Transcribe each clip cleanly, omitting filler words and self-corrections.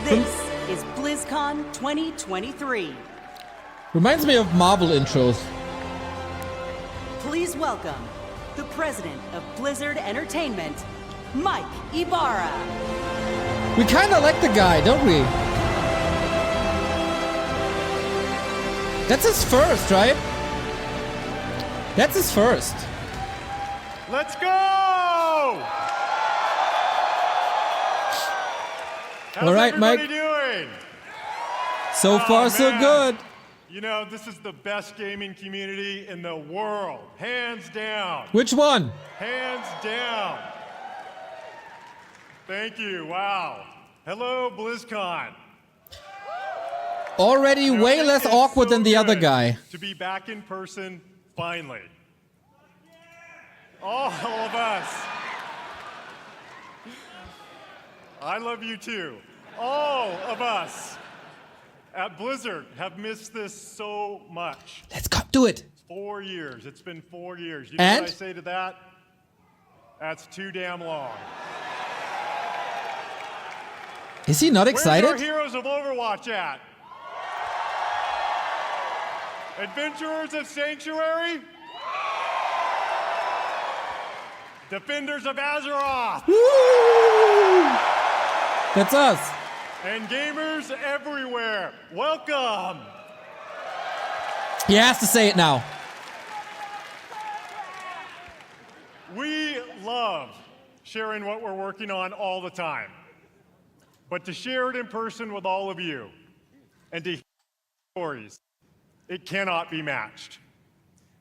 This is BlizzCon 2023. Reminds me of Marvel intros. Please welcome the president of Blizzard Entertainment, Mike Ybarra. We kinda like the guy, don't we? That's his first, right? That's his first. Let's go! How's All right, everybody Mike. doing? So far, so man. good. You know, this is the best gaming community in the world. Hands down. Which one? Hands down. Thank you. Wow. Hello, BlizzCon. Already You know, way less it's awkward so than the other good guy. To be back in person, finally. All of us. I love you too. All of us at Blizzard have missed this so much. Let's go do it. 4 years. It's been 4 years. You know And? what I say to that? That's too damn long. Is he not Where's excited? our heroes of Overwatch at? Adventurers of Sanctuary? Defenders of Azeroth? Woo! That's us. And gamers everywhere, welcome! He has to say it now. We love sharing what we're working on all the time. But to share it in person with all of you and to hear stories, it cannot be matched.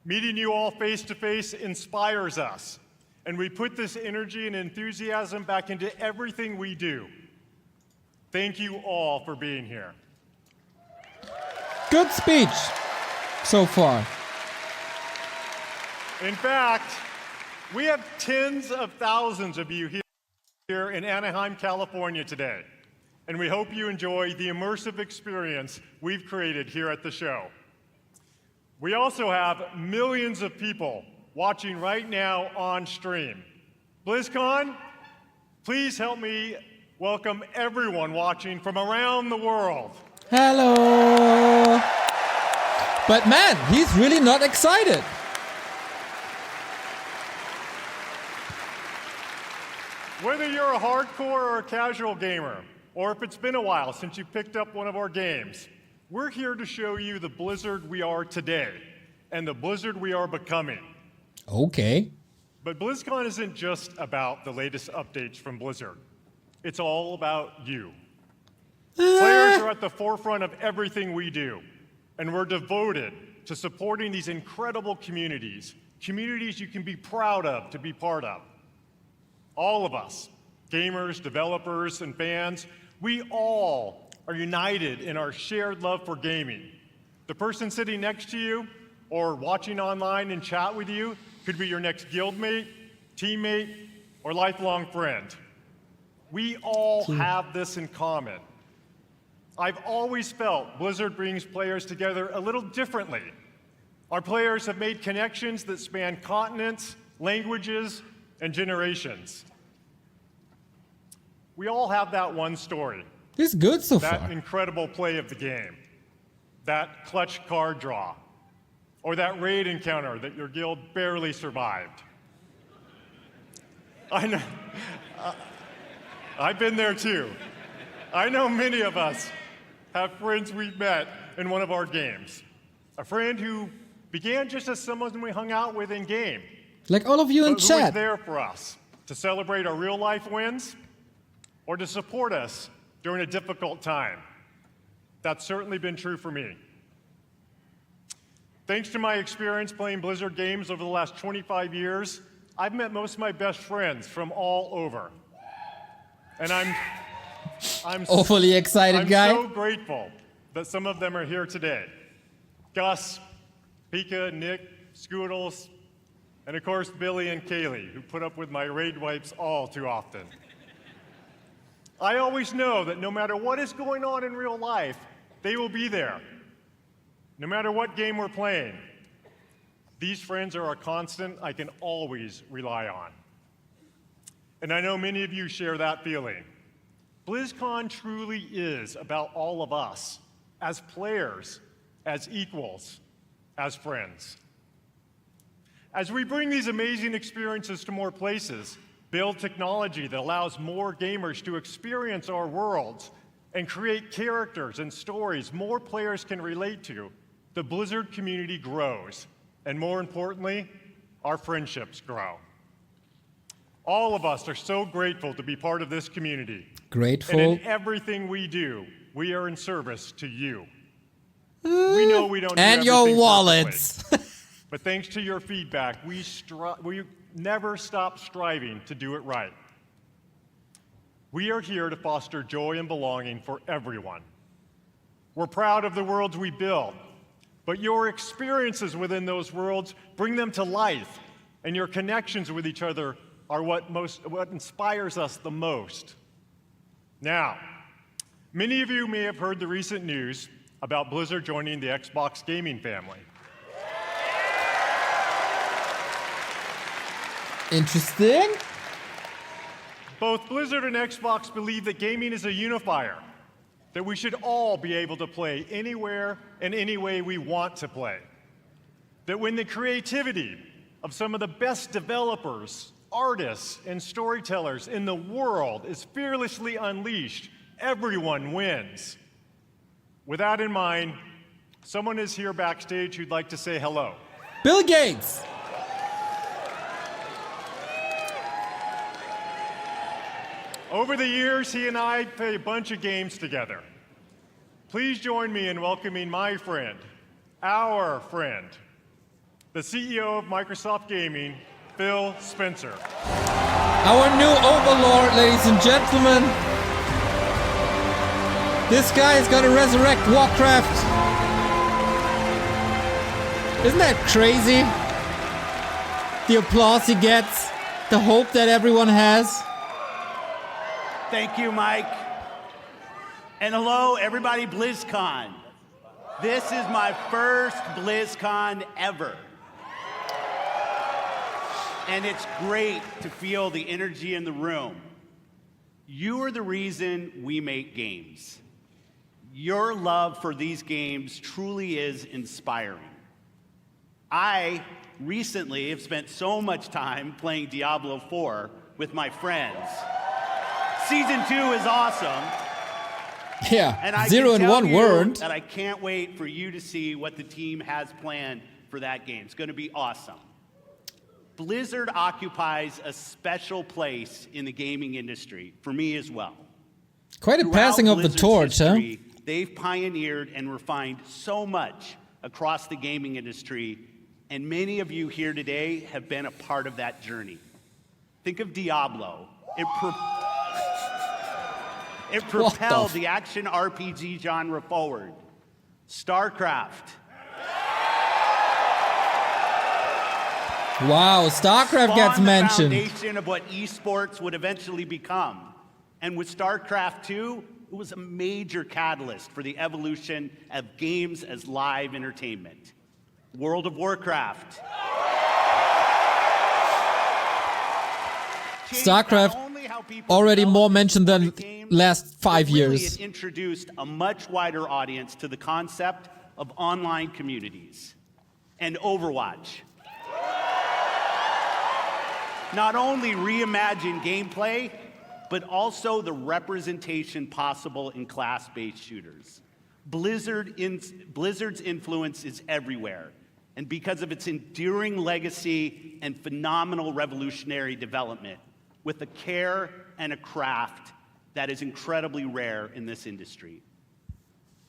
Meeting you all face to face inspires us, and we put this energy and enthusiasm back into everything we do. Thank you all for being here. Good speech so far. In fact, we have tens of thousands of you here in Anaheim, California today, and we hope you enjoy the immersive experience we've created here at the show. We also have millions of people watching right now on stream. BlizzCon, please help me welcome everyone watching from around the world. Hello. But man, he's really not excited. Whether you're a hardcore or a casual gamer, or if it's been a while since you picked up one of our games, we're here to show you the Blizzard we are today and the Blizzard we are becoming. Okay. But BlizzCon isn't just about the latest updates from Blizzard. It's all about you. Players are at the forefront of everything we do, and we're devoted to supporting these incredible communities, communities you can be proud of to be part of. All of us, gamers, developers, and fans, we all are united in our shared love for gaming. The person sitting next to you or watching online and chat with you could be your next guildmate, teammate, or lifelong friend. We all have this in common. I've always felt Blizzard brings players together a little differently. Our players have made connections that span continents, languages, and generations. We all have that one story. This is good so That far. incredible play of the game, that clutch card draw, or that raid encounter that your guild barely survived. I know, I've been there too. I know many of us have friends we've met in one of our games. A friend who began just as someone we hung out with in game, Like all of you in but who was chat. there for us to celebrate our real life wins or to support us during a difficult time. That's certainly been true for me. Thanks to my experience playing Blizzard games over the last 25 years, I've met most of my best friends from all over. And I'm Awfully excited guy. so grateful that some of them are here today. Gus, Pika, Nick, Scoodles, and of course Billy and Kaylee, who put up with my raid wipes all too often. I always know that no matter what is going on in real life, they will be there. No matter what game we're playing, these friends are a constant I can always rely on. And I know many of you share that feeling. BlizzCon truly is about all of us, as players, as equals, as friends. As we bring these amazing experiences to more places, build technology that allows more gamers to experience our worlds, and create characters and stories more players can relate to, the Blizzard community grows, and more importantly, our friendships grow. All of us are so grateful to be part of this community. Grateful. And in everything we do, we are in service to you. We know we don't do And your everything wallets. perfectly, but thanks to your feedback, we never stop striving to do it right. We are here to foster joy and belonging for everyone. We're proud of the worlds we build, but your experiences within those worlds bring them to life, and your connections with each other are what inspires us the most. Now, many of you may have heard the recent news about Blizzard joining the Xbox gaming family. Interesting. Both Blizzard and Xbox believe that gaming is a unifier, that we should all be able to play anywhere and any way we want to play. That when the creativity of some of the best developers, artists, and storytellers in the world is fearlessly unleashed, everyone wins. With that in mind, someone is here backstage who'd like to say hello. Bill Gates. Over the years, he and I played a bunch of games together. Please join me in welcoming my friend, our friend, the CEO of Microsoft Gaming, Phil Spencer. Our new overlord, ladies and gentlemen. This guy is gonna resurrect Warcraft. Isn't that crazy? The applause he gets, the hope that everyone has. Thank you, Mike. And hello, everybody, BlizzCon. This is my first BlizzCon ever. And it's great to feel the energy in the room. You are the reason we make games. Your love for these games truly is inspiring. I recently have spent so much time playing Diablo 4 with my friends. Season 2 is awesome. Yeah, And I 0 can and tell 1 you weren't. that I can't wait for you to see what the team has planned for that game. It's going to be awesome. Blizzard occupies a special place in the gaming industry, for me as well. Quite a Throughout passing of the Blizzard's torch, huh? history, they've pioneered and refined so much across the gaming industry, and many of you here today have been a part of that journey. Think of Diablo. It propelled the action RPG genre forward. StarCraft. Wow, StarCraft gets spawned mentioned. The foundation of what esports would eventually become. And with StarCraft 2, it was a major catalyst for the evolution of games as live entertainment. World of Warcraft. StarCraft already more mentioned than last 5 years. It introduced a much wider audience to the concept of online communities. And Overwatch. Not only reimagined gameplay, but also the representation possible in class-based shooters. Blizzard's influence is everywhere, and because of its enduring legacy and phenomenal revolutionary development, with a care and a craft that is incredibly rare in this industry.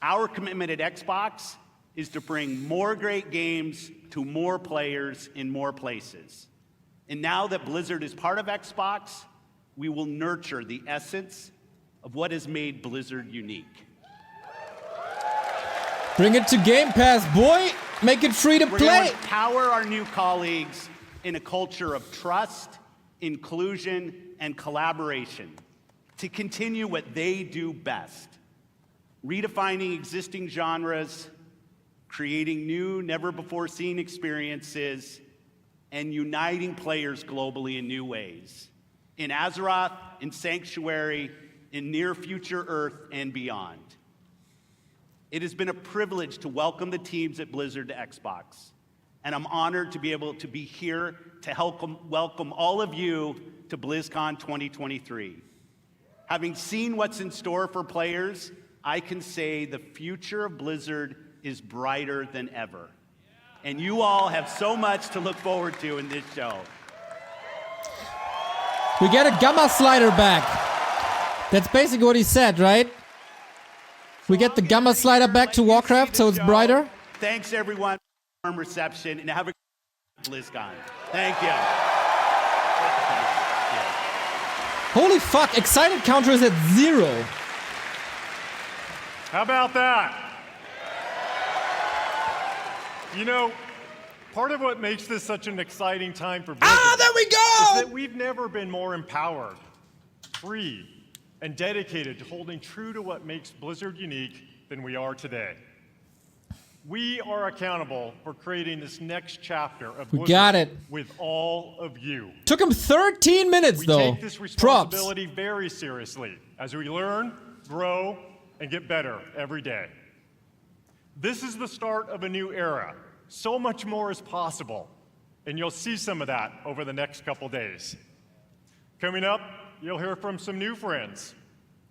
Our commitment at Xbox is to bring more great games to more players in more places. And now that Blizzard is part of Xbox, we will nurture the essence of what has made Blizzard unique. Bring it to Game Pass, boy! Make it free to We're play! going to empower our new colleagues in a culture of trust, inclusion, and collaboration to continue what they do best. Redefining existing genres, creating new, never-before-seen experiences, and uniting players globally in new ways. In Azeroth, in Sanctuary, in near future Earth and beyond. It has been a privilege to welcome the teams at Blizzard to Xbox, and I'm honored to be able to be here to help welcome all of you to BlizzCon 2023. Having seen what's in store for players, I can say the future of Blizzard is brighter than ever. And you all have so much to look forward to in this show. We get a gamma slider back. That's basically what he said, right? We get the gamma slider back to Warcraft, so it's brighter. Thanks, everyone, for the warm reception, and have a good BlizzCon. Thank you. Holy fuck, excited counter is at 0. How about that? You know, part of what makes this such an exciting time for Blizzard there we is go! that we've never been more empowered, free, and dedicated to holding true to what makes Blizzard unique than we are today. We are accountable for creating this next chapter of Blizzard got it. with all of you. Took him 13 minutes, We though. take this Props. responsibility very seriously as we learn, grow, and get better every day. This is the start of a new era. So much more is possible, and you'll see some of that over the next couple days. Coming up, you'll hear from some new friends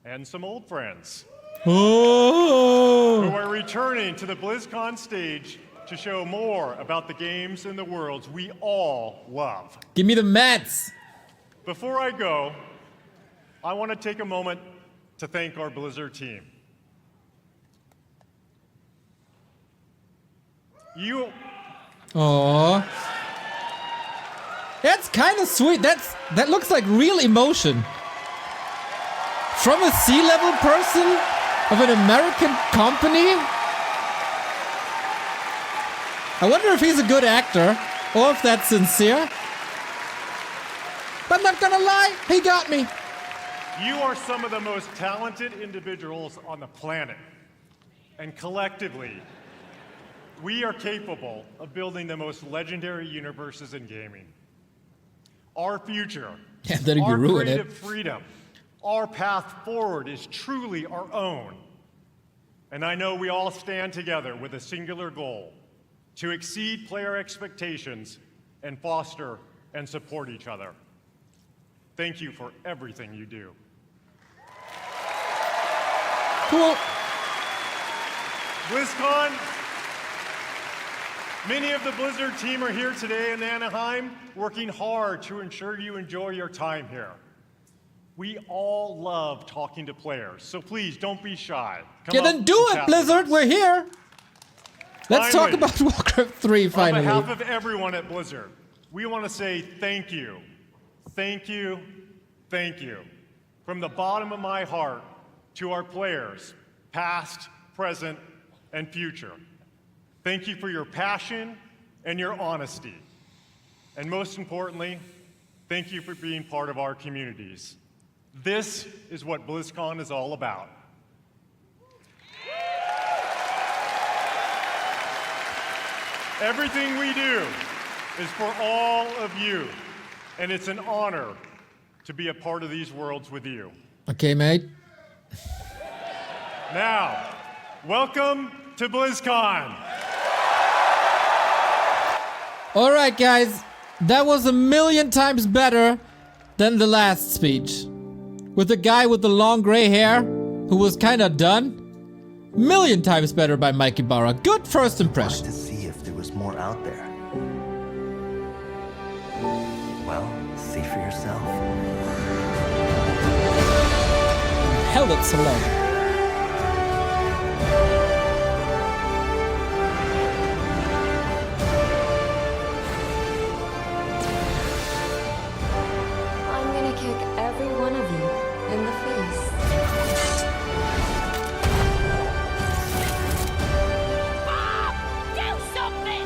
and some old friends who Oh! are returning to the BlizzCon stage to show more about the games and the worlds we all love. Give me the Mets. Before I go, I want to take a moment to thank our Blizzard team. You, Aww. That's kind of sweet. That looks like real emotion. From a C-level person of an American company? I wonder if he's a good actor or if that's sincere. But I'm not gonna lie, he got me. you are some of the most talented individuals on the planet. And collectively, we are capable of building the most legendary universes in gaming. Our future, Yeah, then you our ruin it. creative freedom, our path forward is truly our own. And I know we all stand together with a singular goal: to exceed player expectations and foster and support each other. Thank you for everything you do. Cool. BlizzCon, many of the Blizzard team are here today in Anaheim, working hard to ensure you enjoy your time here. We all love talking to players, so please don't be shy. Come Yeah, up then do and it, chat with Blizzard. us. We're here. Let's talk Finally, about Warcraft 3 finally. On behalf of everyone at Blizzard, we want to say thank you. Thank you. Thank you. From the bottom of my heart to our players, past, present, and future. Thank you for your passion and your honesty. And most importantly, thank you for being part of our communities. This is what BlizzCon is all about. Everything we do is for all of you, and it's an honor to be a part of these worlds with you. Okay, mate. Now, welcome to BlizzCon. All right, guys. That was 1,000,000 times better than the last speech. With the guy with the long gray hair who was kind of done. 1,000,000 times better by Mike Ybarra. Good first impression. To see if there was more out there. Well, see for yourself. Held it so long. I'm gonna kick every one of you in the face. Do something!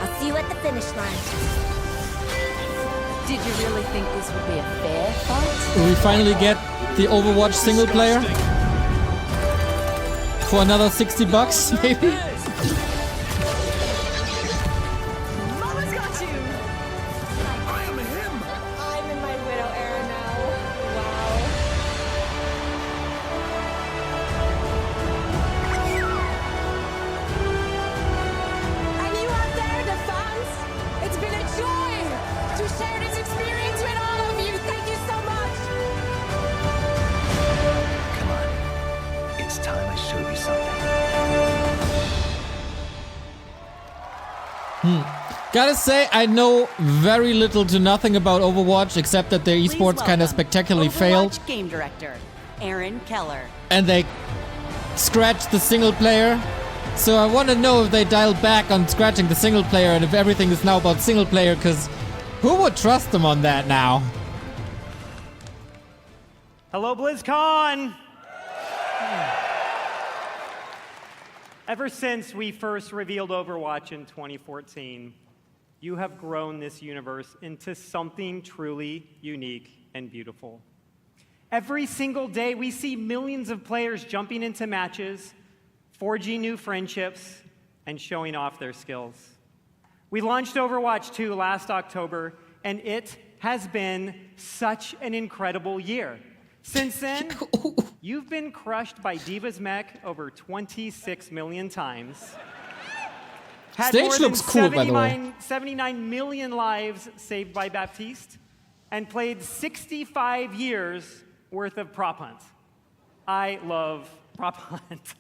I'll see you at the finish line. Did you really think this would be a fair fight? Will we finally get the Overwatch single player? For another $60, maybe? Mama's got you! I'm in my Gotta say, I know very little to nothing about Overwatch, except that their Please esports kind of welcome spectacularly Overwatch failed. Game Director, Aaron Keller. And they scratched the single player. So I want to know if they dialed back on scratching the single player and if everything is now about single player, because who would trust them on that now? Hello, BlizzCon! Ever since we first revealed Overwatch in 2014, you have grown this universe into something truly unique and beautiful. Every single day, we see millions of players jumping into matches, forging new friendships, and showing off their skills. We launched Overwatch 2 last October, and it has been such an incredible year. Since then, you've been crushed by Diva's mech over 26 million times. Had Stage more than looks cool, by the way. 79 million lives saved by Baptiste, and played 65 years worth of prop hunt. I love prop hunt.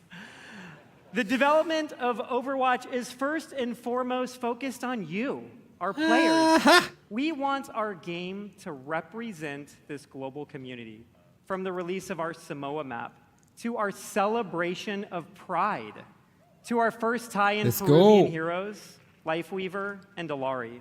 The development of Overwatch is first and foremost focused on you, our players. We want our game to represent this global community, from the release of our Samoa map, to our celebration of Pride, to our first tie-in Peruvian heroes, Lifeweaver and Alari.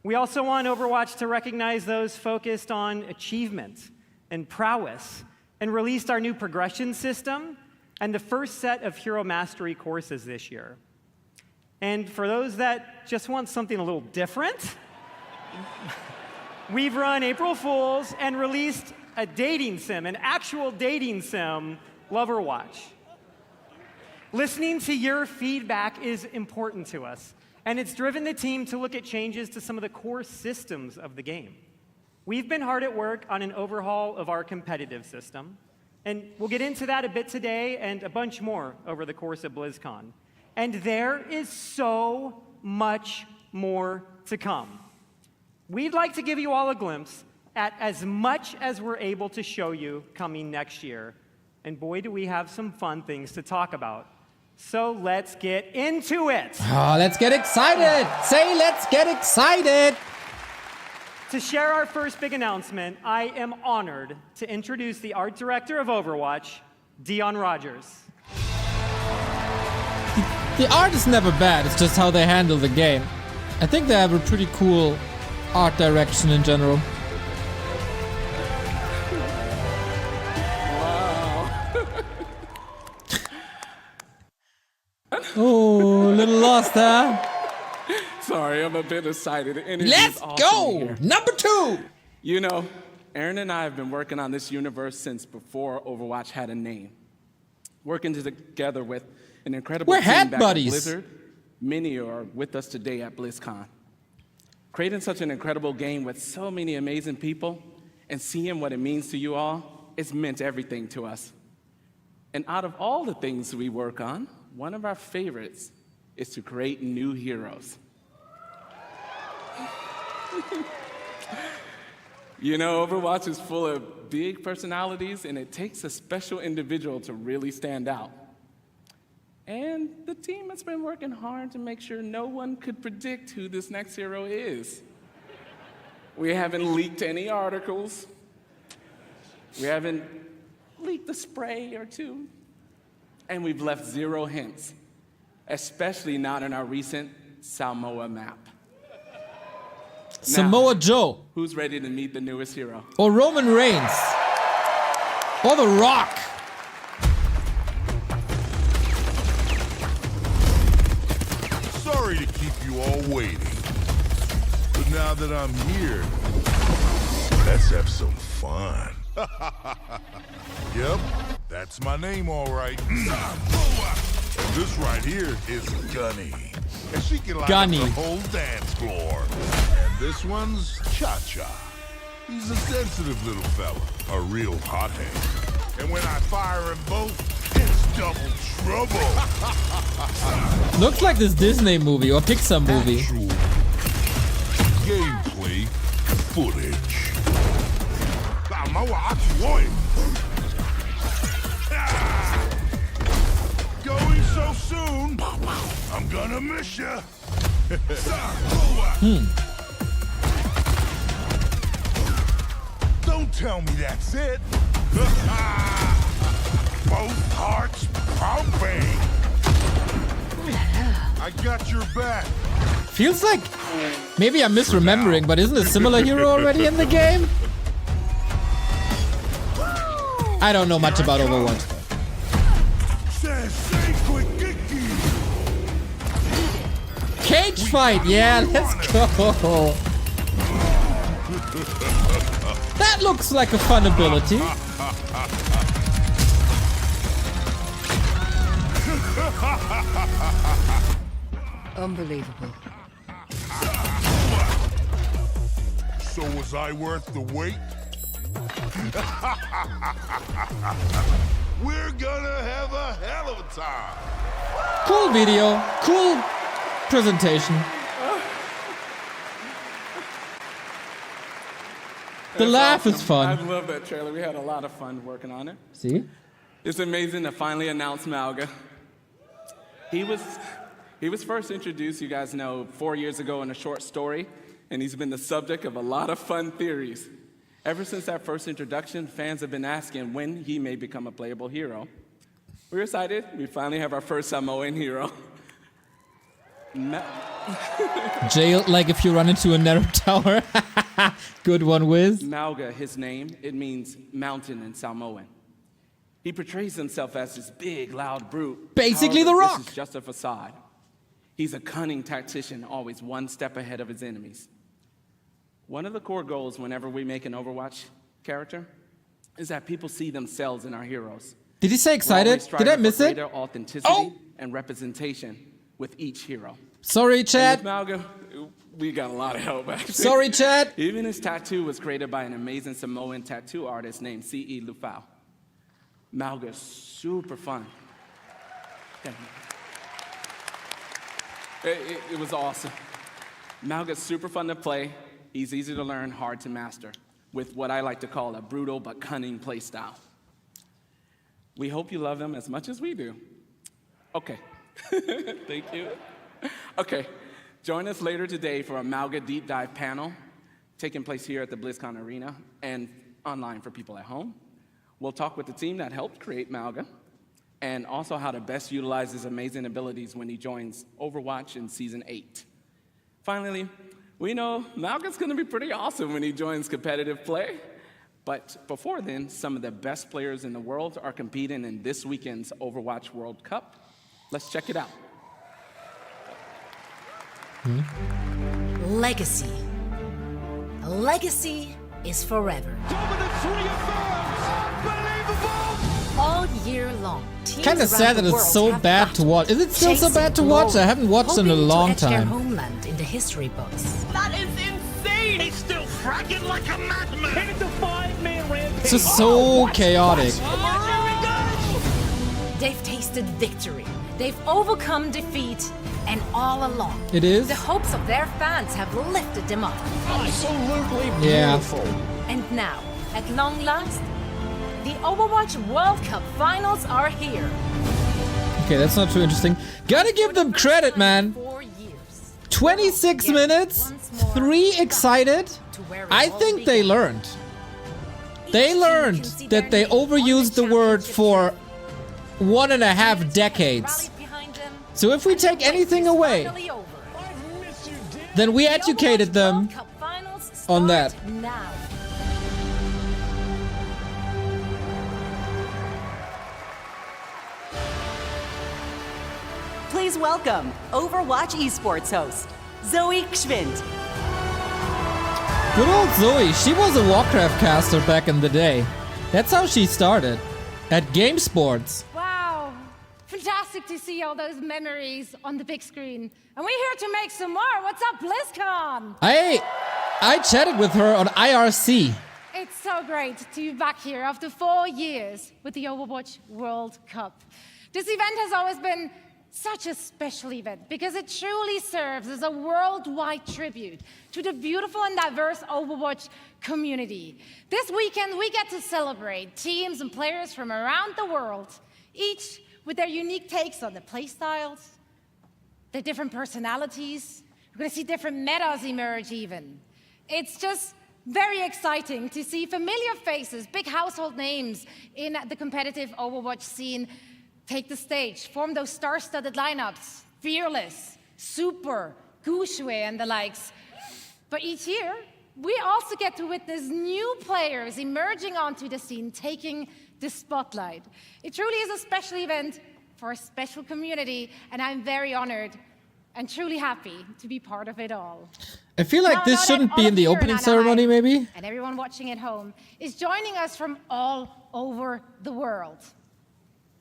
We also want Overwatch to recognize those focused on achievement and prowess, and released our new progression system and the first set of hero mastery courses this year. And for those that just want something a little different, we've run April Fools and released a dating sim, an actual dating sim, Loverwatch. Listening to your feedback is important to us, and it's driven the team to look at changes to some of the core systems of the game. We've been hard at work on an overhaul of our competitive system, and we'll get into that a bit today and a bunch more over the course of BlizzCon. And there is so much more to come. We'd like to give you all a glimpse at as much as we're able to show you coming next year. And boy, do we have some fun things to talk about. So let's get into it. Oh, let's get excited. Say, let's get excited. To share our first big announcement, I am honored to introduce the art director of Overwatch, Dion Rogers. The art is never bad, it's just how they handle the game. I think they have a pretty cool art direction in general. Oh, a little lost, huh? Sorry, I'm a bit excited. The energy Let's is awesome go! here. Number 2! You know, Aaron and I have been working on this universe since before Overwatch had a name. Working together with an incredible We're team head back buddies. at Blizzard. Many are with us today at BlizzCon. Creating such an incredible game with so many amazing people and seeing what it means to you all, it's meant everything to us. And out of all the things we work on, one of our favorites is to create new heroes. You know, Overwatch is full of big personalities, and it takes a special individual to really stand out. And the team has been working hard to make sure no one could predict who this next hero is. We haven't leaked any articles. We haven't leaked a spray or two. And we've left 0 hints, especially not in our recent Samoa map. Samoa Joe. Who's ready to meet the newest hero? Or Roman Reigns. Or The Rock. Sorry to keep you all waiting. But now that I'm here, let's have some fun. Yep, that's my name, all right. And this right here is Gunny. And she can light up the whole dance floor. And this one's Cha-Cha. He's a sensitive little fella, a real hothead. And when I fire them both, it's double trouble. Looks like this Disney movie or Pixar movie. Actual gameplay footage. Going so soon, I'm gonna miss ya. Don't tell me that's it. Both hearts pumping. I got your back. Feels like maybe I'm misremembering, but isn't a similar hero already in the game? I don't know much about Overwatch. Cage fight, yeah, let's go. That looks like a fun ability. Unbelievable. So was I worth the wait? We're gonna have a hell of a time. Cool video, cool presentation. The laugh is fun. I love that trailer. We had a lot of fun working on it. See? It's amazing to finally announce Mauga. He was first introduced, you guys know, 4 years ago in a short story, and he's been the subject of a lot of fun theories. Ever since that first introduction, fans have been asking when he may become a playable hero. We're excited. We finally have our first Samoan hero. Jail, like if you run into a narrow tower. Good one, Wiz. Mauga, his name, it means mountain in Samoan. He portrays himself as this big, loud brute. Basically However, The Rock. This is just a facade. He's a cunning tactician, always one step ahead of his enemies. One of the core goals whenever we make an Overwatch character is that people see themselves in our heroes. Did he say excited? Did I miss it? Greater authenticity and representation with each hero. Sorry, chat. And with Mauga, we got a lot of help, actually. Sorry, chat. Even his tattoo was created by an amazing Samoan tattoo artist named C.E. Lufau. Mauga's super fun. It was awesome. Mauga's super fun to play. He's easy to learn, hard to master, with what I like to call a brutal but cunning play style. We hope you love him as much as we do. Okay. Thank you. Okay. Join us later today for a Mauga Deep Dive panel taking place here at the BlizzCon Arena and online for people at home. We'll talk with the team that helped create Mauga and also how to best utilize his amazing abilities when he joins Overwatch in Season 8. Finally, we know Mauga's going to be pretty awesome when he joins competitive play. But before then, some of the best players in the world are competing in this weekend's Overwatch World Cup. Let's check it out. Legacy. A legacy is forever. All year long. Kind of sad that it's so bad to watch. Is it still so bad to watch? I haven't watched in a long time. Their homeland in the history books. That is insane! He's still fragging like a madman! It's a 5-man rampage! It's just so chaotic. They've tasted victory. They've overcome defeat. And all along, it is? The hopes of their fans have lifted them up. Absolutely beautiful. Yeah. And now, at long last, the Overwatch World Cup finals are here. Okay, that's not too interesting. Gotta give them credit, man. 26 minutes, 3 excited. I think they learned. They learned that they overused the word for 1.5 decades. So if we take anything away, then we educated them on that. Please welcome Overwatch esports host, Zoe Gschwind. Good old Zoe, she was a Warcraft caster back in the day. That's how she started, at GameSports. Wow, fantastic to see all those memories on the big screen. And we're here to make some more. What's up, BlizzCon? I chatted with her on IRC. It's so great to be back here after 4 years with the Overwatch World Cup. This event has always been such a special event because it truly serves as a worldwide tribute to the beautiful and diverse Overwatch community. This weekend, we get to celebrate teams and players from around the world, each with their unique takes on the playstyles, their different personalities, We're going to see different metas emerge even. It's just very exciting to see familiar faces, big household names in the competitive Overwatch scene take the stage, form those star-studded lineups, Fearless, Super, Gushue, and the likes. But each year, we also get to witness new players emerging onto the scene, taking the spotlight. It truly is a special event for a special community, and I'm very honored and truly happy to be part of it all. I feel like this shouldn't be in the opening ceremony, maybe? And everyone watching at home is joining us from all over the world.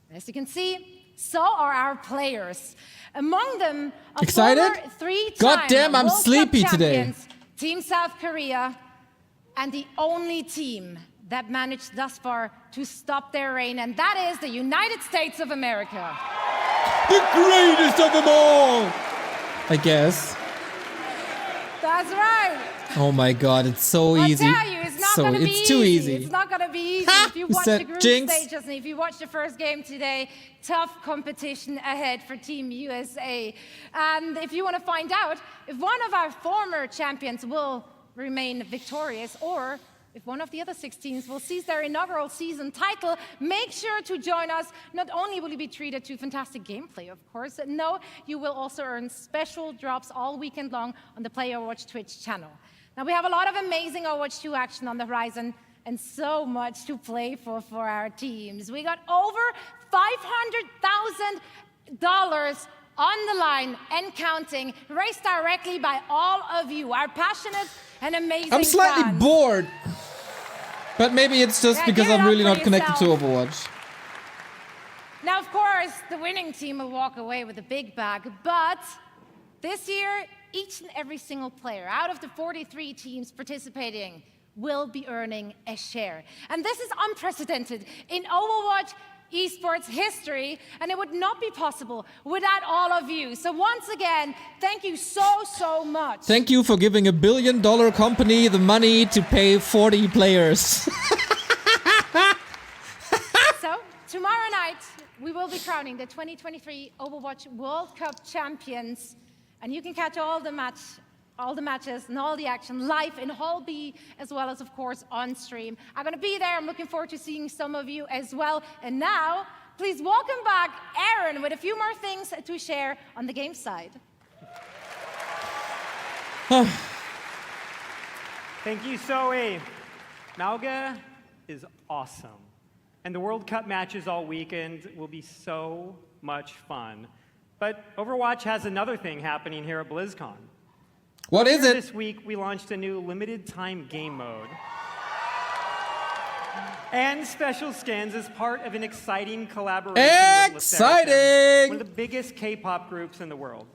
As you can see, so are our players. Among them, excited? Three-time God damn, I'm World sleepy Cup today. champions, Team South Korea, and the only team that managed thus far to stop their reign, and that is the United States of America. The greatest of them all! I guess. That's right. Oh my god, it's so easy. I tell you, it's not gonna be easy. It's too easy. It's not gonna be easy. If you Who watch said the group jinx? stages and if you watch the first game today, tough competition ahead for Team USA. And if you want to find out if one of our former champions will remain victorious or if one of the other 6 teams will seize their inaugural season title, make sure to join us. Not only will you be treated to fantastic gameplay, of course, no, you will also earn special drops all weekend long on the Play Overwatch Twitch channel. Now, we have a lot of amazing Overwatch 2 action on the horizon and so much to play for our teams. We got over $500,000 on the line and counting, raised directly by all of you, our passionate and amazing I'm slightly fans. bored. But maybe it's just because I'm really not connected to Overwatch. Now, of course, the winning team will walk away with a big bag, but this year, each and every single player out of the 43 teams participating will be earning a share. And this is unprecedented in Overwatch esports history, and it would not be possible without all of you. So once again, thank you so much. Thank you for giving $1 billion company the money to pay 40 players. So tomorrow night, we will be crowning the 2023 Overwatch World Cup champions, and you can catch all the matches and all the action live in Hall B, as well as, of course, on stream. I'm going to be there. I'm looking forward to seeing some of you as well. And now, please welcome back Aaron with a few more things to share on the game side. Thank you, Zoe. Malga is awesome. And the World Cup matches all weekend will be so much fun. But Overwatch has another thing happening here at BlizzCon. What is it? This week, we launched a new limited-time game mode and special skins as part of an exciting collaboration with LeSeraFim, one of the biggest K-pop groups in the world.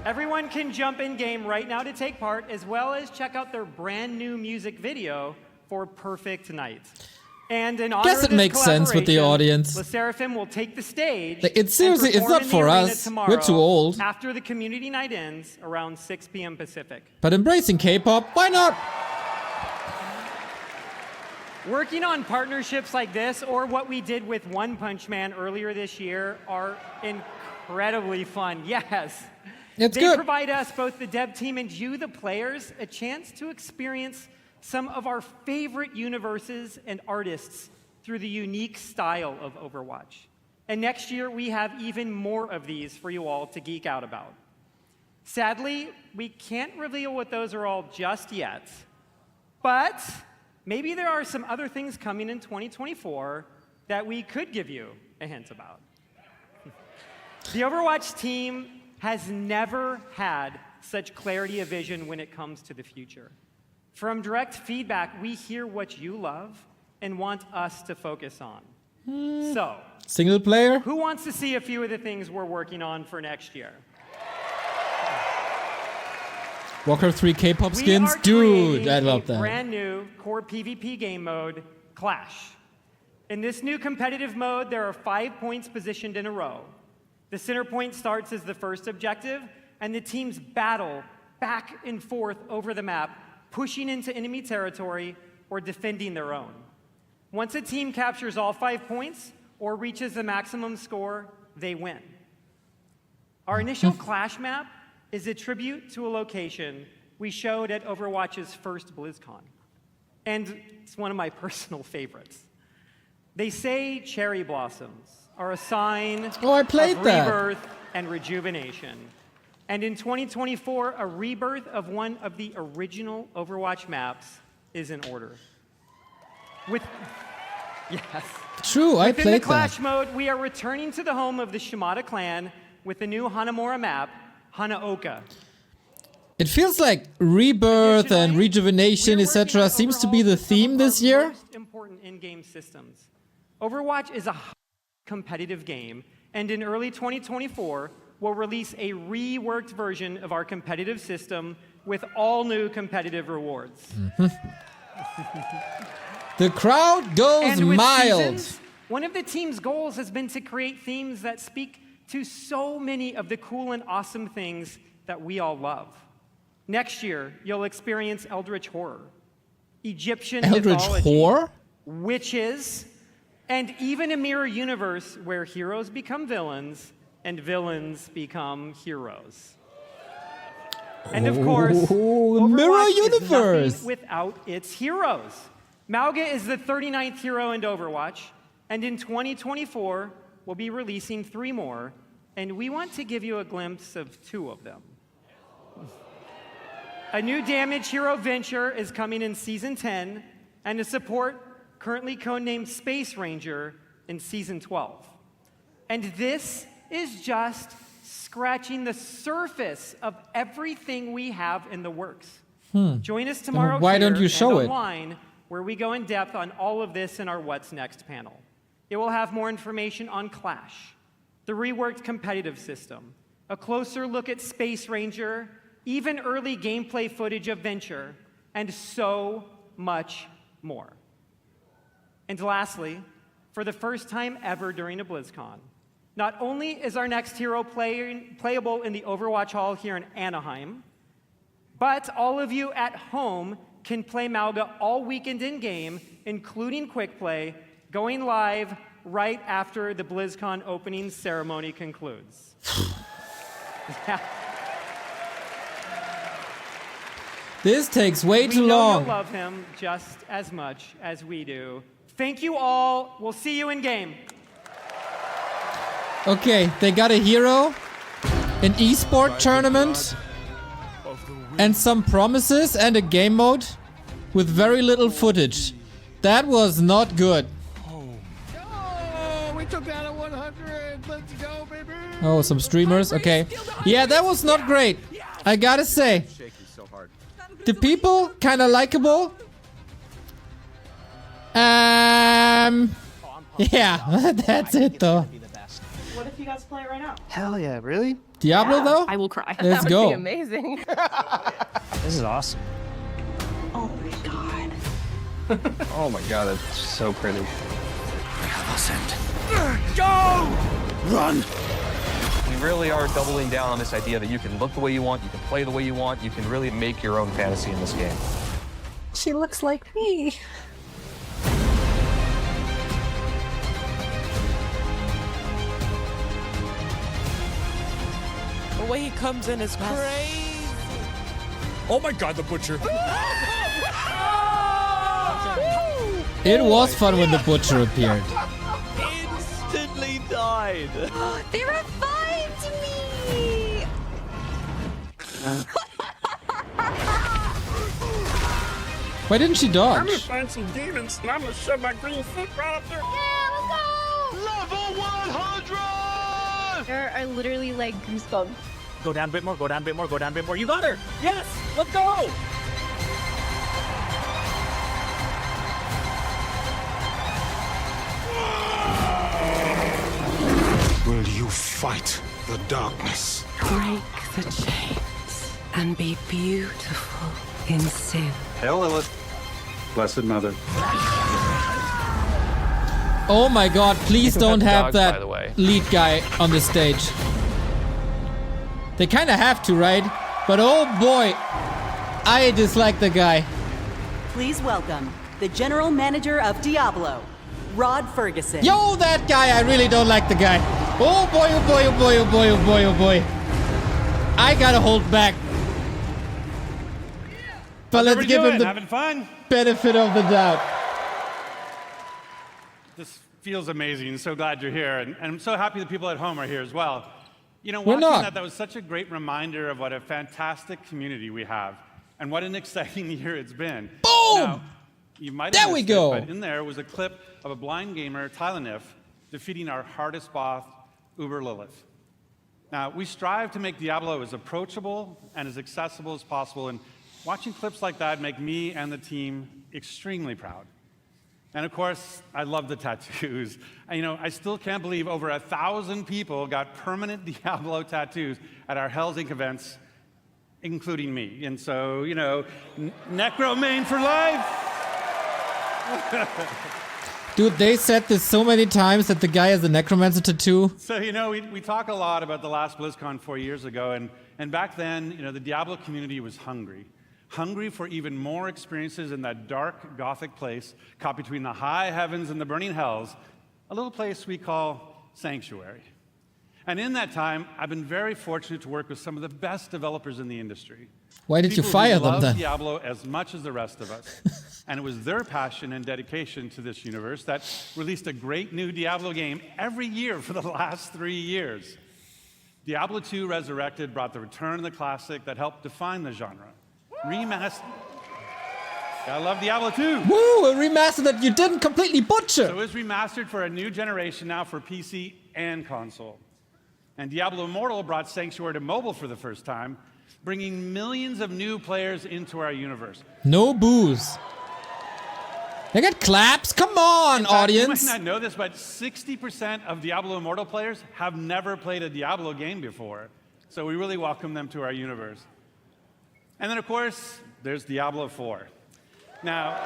Everyone can jump in-game right now to take part, as well as check out their brand new music video for Perfect Night. And in honor Guess it makes sense with the audience. LeSeraFim will take the stage. It's seriously, it's not for us. We're too old. After the community night ends around 6 p.m. Pacific. But embracing K-pop, why not? Working on partnerships like this, or what we did with One Punch Man earlier this year, are incredibly fun. Yes. It's they good. provide us, both the dev team and you, the players, a chance to experience some of our favorite universes and artists through the unique style of Overwatch. And next year, we have even more of these for you all to geek out about. Sadly, we can't reveal what those are all just yet, but maybe there are some other things coming in 2024 that we could give you a hint about. The Overwatch team has never had such clarity of vision when it comes to the future. From direct feedback, we hear what you love and want us to focus on. So, single player? Who wants to see a few of the things we're working on for next year? Warcraft 3 K-pop skins? Dude, I love that. Brand new core PvP game mode, Clash. In this new competitive mode, there are 5 points positioned in a row. The center point starts as the first objective, and the teams battle back and forth over the map, pushing into enemy territory or defending their own. Once a team captures all 5 points or reaches the maximum score, they win. Our initial Clash map is a tribute to a location we showed at Overwatch's first BlizzCon. And it's one of my personal favorites. They say cherry blossoms are a sign of rebirth and rejuvenation. And in 2024, a rebirth of one of the original Overwatch maps is in order. Yes. True, I played that. Within the Clash mode, we are returning to the home of the Shimada clan with the new Hanamura map, Hanaoka. It feels like rebirth and rejuvenation, etc. seems to be the theme this year. Most important in-game systems. Overwatch is a competitive game, and in early 2024, we'll release a reworked version of our competitive system with all new competitive rewards. The crowd goes mild. Seasons, one of the team's goals has been to create themes that speak to so many of the cool and awesome things that we all love. Next year, you'll experience Eldritch Horror, Egyptian mythology, witches, and even a mirror universe where heroes become villains and villains become heroes. And of course, Overwatch is nothing without its heroes. Mauga is the 39th hero in Overwatch, and in 2024, we'll be releasing 3 more, and we want to give you a glimpse of 2 of them. A new damage hero Venture is coming in Season 10, and a support currently codenamed Space Ranger in Season 12. And this is just scratching the surface of everything we have in the works. Join us tomorrow Why don't you show it? Online, where we go in depth on all of this in our What's Next panel. It will have more information on Clash, the reworked competitive system, a closer look at Space Ranger, even early gameplay footage of Venture, and so much more. And lastly, for the first time ever during a BlizzCon, not only is our next hero playable in the Overwatch Hall here in Anaheim, but all of you at home can play Mauga all weekend in-game, including Quick Play, going live right after the BlizzCon opening ceremony concludes. This takes way too long. We know you'll love him just as much as we do. Thank you all. We'll see you in-game. Okay, they got a hero, an esport tournament, and some promises and a game mode with very little footage. That was not good. Oh, we took down a 100. Let's go, baby. Oh, some streamers. Okay. Yeah, that was not great. I gotta say. The people kind of likable. Yeah, that's it though. What if you guys play it right now? Hell yeah, really? Diablo though? I will cry. Let's That go. would be amazing. This is awesome. Oh my god. Oh my god, that's so pretty. Go! Run! We really are doubling down on this idea that you can look the way you want, you can play the way you want, you can really make your own fantasy in this game. She looks like me. The way he comes in is crazy. Oh my god, the butcher. It was fun when the butcher appeared. Instantly died. They revived me! Why didn't she I'm gonna dodge? find some demons and I'm gonna shove my green foot right up there. Yeah, let's go! Level 100! There are literally like goosebumps. Go down a bit more, go down a bit more, go down a bit more. You got her! Yes! Let's go! Will you fight the darkness? Break the chains and be beautiful in sin. Hail Lilith, Blessed Mother. Oh my god, please don't have dogs, by that the way. lead guy on the stage. They kind of have to, right? But oh boy, I dislike the guy. Please welcome the General Manager of Diablo, Rod Ferguson. Yo, that guy, I really don't like the guy. Oh boy, oh boy, oh boy, oh boy, oh boy, oh boy. I gotta hold back. But let's give him the Having fun? benefit of the doubt. This feels amazing. So glad you're here. And I'm so happy the people at home are here as well. You know, We're watching not. that was such a great reminder of what a fantastic community we have and what an exciting year it's been. Boom! Now, you might There have we missed go. It, but in there was a clip of a blind gamer, Tylenif, defeating our hardest boss, Uber Lilith. Now, we strive to make Diablo as approachable and as accessible as possible, and watching clips like that make me and the team extremely proud. And of course, I love the tattoos. You know, I still can't believe over 1,000 people got permanent Diablo tattoos at our Hell's Inc. events, including me. And so, you know, Necromain for life. Dude, they said this so many times that the guy has a necromancer tattoo. So, you know, we talk a lot about the last BlizzCon 4 years ago, and back then, you know, the Diablo community was hungry for even more experiences in that dark, gothic place caught between the high heavens and the burning hells, a little place we call Sanctuary. And in that time, I've been very fortunate to work with some of the best developers in the industry. Why did you People fire who them love then? Diablo as much as the rest of us. And it was their passion and dedication to this universe that released a great new Diablo game every year for the last 3 years. Diablo 2 Resurrected brought the return of the classic that helped define the genre. Remastered. I love Diablo 2. Woo, a remaster that you didn't completely butcher. So it was remastered for a new generation now for PC and console. And Diablo Immortal brought Sanctuary to mobile for the first time, bringing millions of new players into our universe. No booze. They got claps. Come on, In fact, audience. You might not know this, but 60% of Diablo Immortal players have never played a Diablo game before. So we really welcome them to our universe. And then, of course, there's Diablo 4. Now,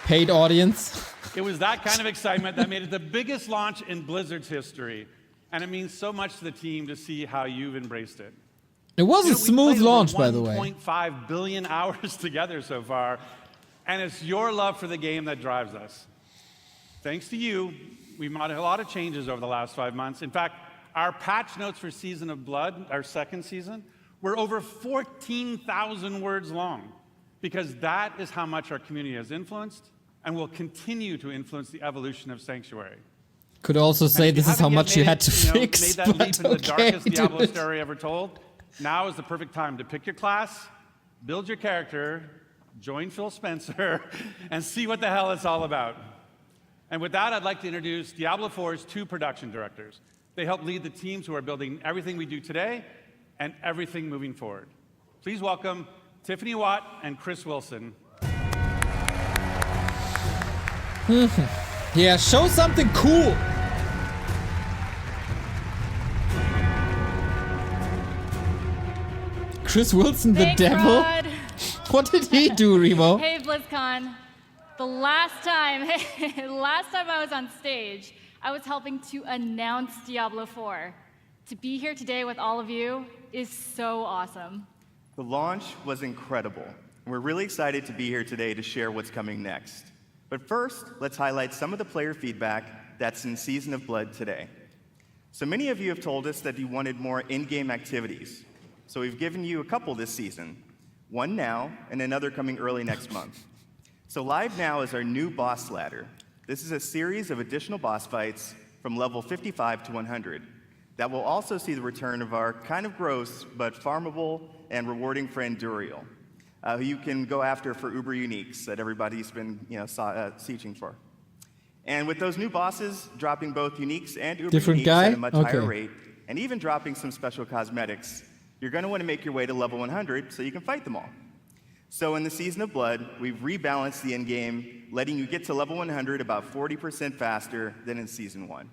Paid audience. it was that kind of excitement that made it the biggest launch in Blizzard's history. And it means so much to the team to see how you've embraced it. It was You a know, we smooth played launch, over by the way. 1.5 billion hours together so far, and it's your love for the game that drives us. Thanks to you, we've made a lot of changes over the last 5 months. In fact, our patch notes for Season of Blood, our second season, were over 14,000 words long, because that is how much our community has influenced and will continue to influence the evolution of Sanctuary. Could also say this is how much you had to fix, Made that leap but into the okay, darkest do Diablo it. story ever told. Now is the perfect time to pick your class, build your character, join Phil Spencer, and see what the hell it's all about. And with that, I'd like to introduce Diablo 4's 2 production directors. They help lead the teams who are building everything we do today and everything moving forward. Please welcome Tiffany Watt and Chris Wilson. Yeah, show something cool. Chris Wilson, the Thanks, devil? Rod. What did he do, Remo? Hey, BlizzCon. The last time I was on stage, I was helping to announce Diablo 4. To be here today with all of you is so awesome. The launch was incredible. We're really excited to be here today to share what's coming next. But first, let's highlight some of the player feedback that's in Season of Blood today. So many of you have told us that you wanted more in-game activities. So we've given you a couple this season, one now and another coming early next month. So live now is our new boss ladder. This is a series of additional boss fights from level 55 to 100 that will also see the return of our kind of gross but farmable and rewarding friend Duriel, who you can go after for Uber Uniques that everybody's been sieging for. And with those new bosses dropping both Uniques and Uber Different Uniques guy? at a much Okay. higher rate, and even dropping some special cosmetics, you're going to want to make your way to level 100 so you can fight them all. So in the Season of Blood, we've rebalanced the endgame, letting you get to level 100 about 40% faster than in Season 1.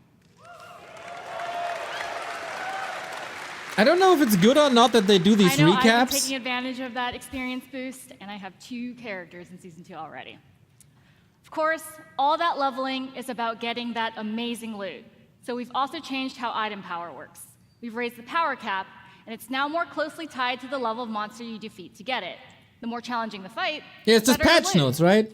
I don't know if it's good or not that they do these I know I've been recaps. taking advantage of that experience boost, and I have 2 characters in Season 2 already. Of course, all that leveling is about getting that amazing loot. So we've also changed how item power works. We've raised the power cap, and it's now more closely tied to the level of monster you defeat to get it. The more challenging the fight, Yeah, it's the just better the patch loot. notes, right?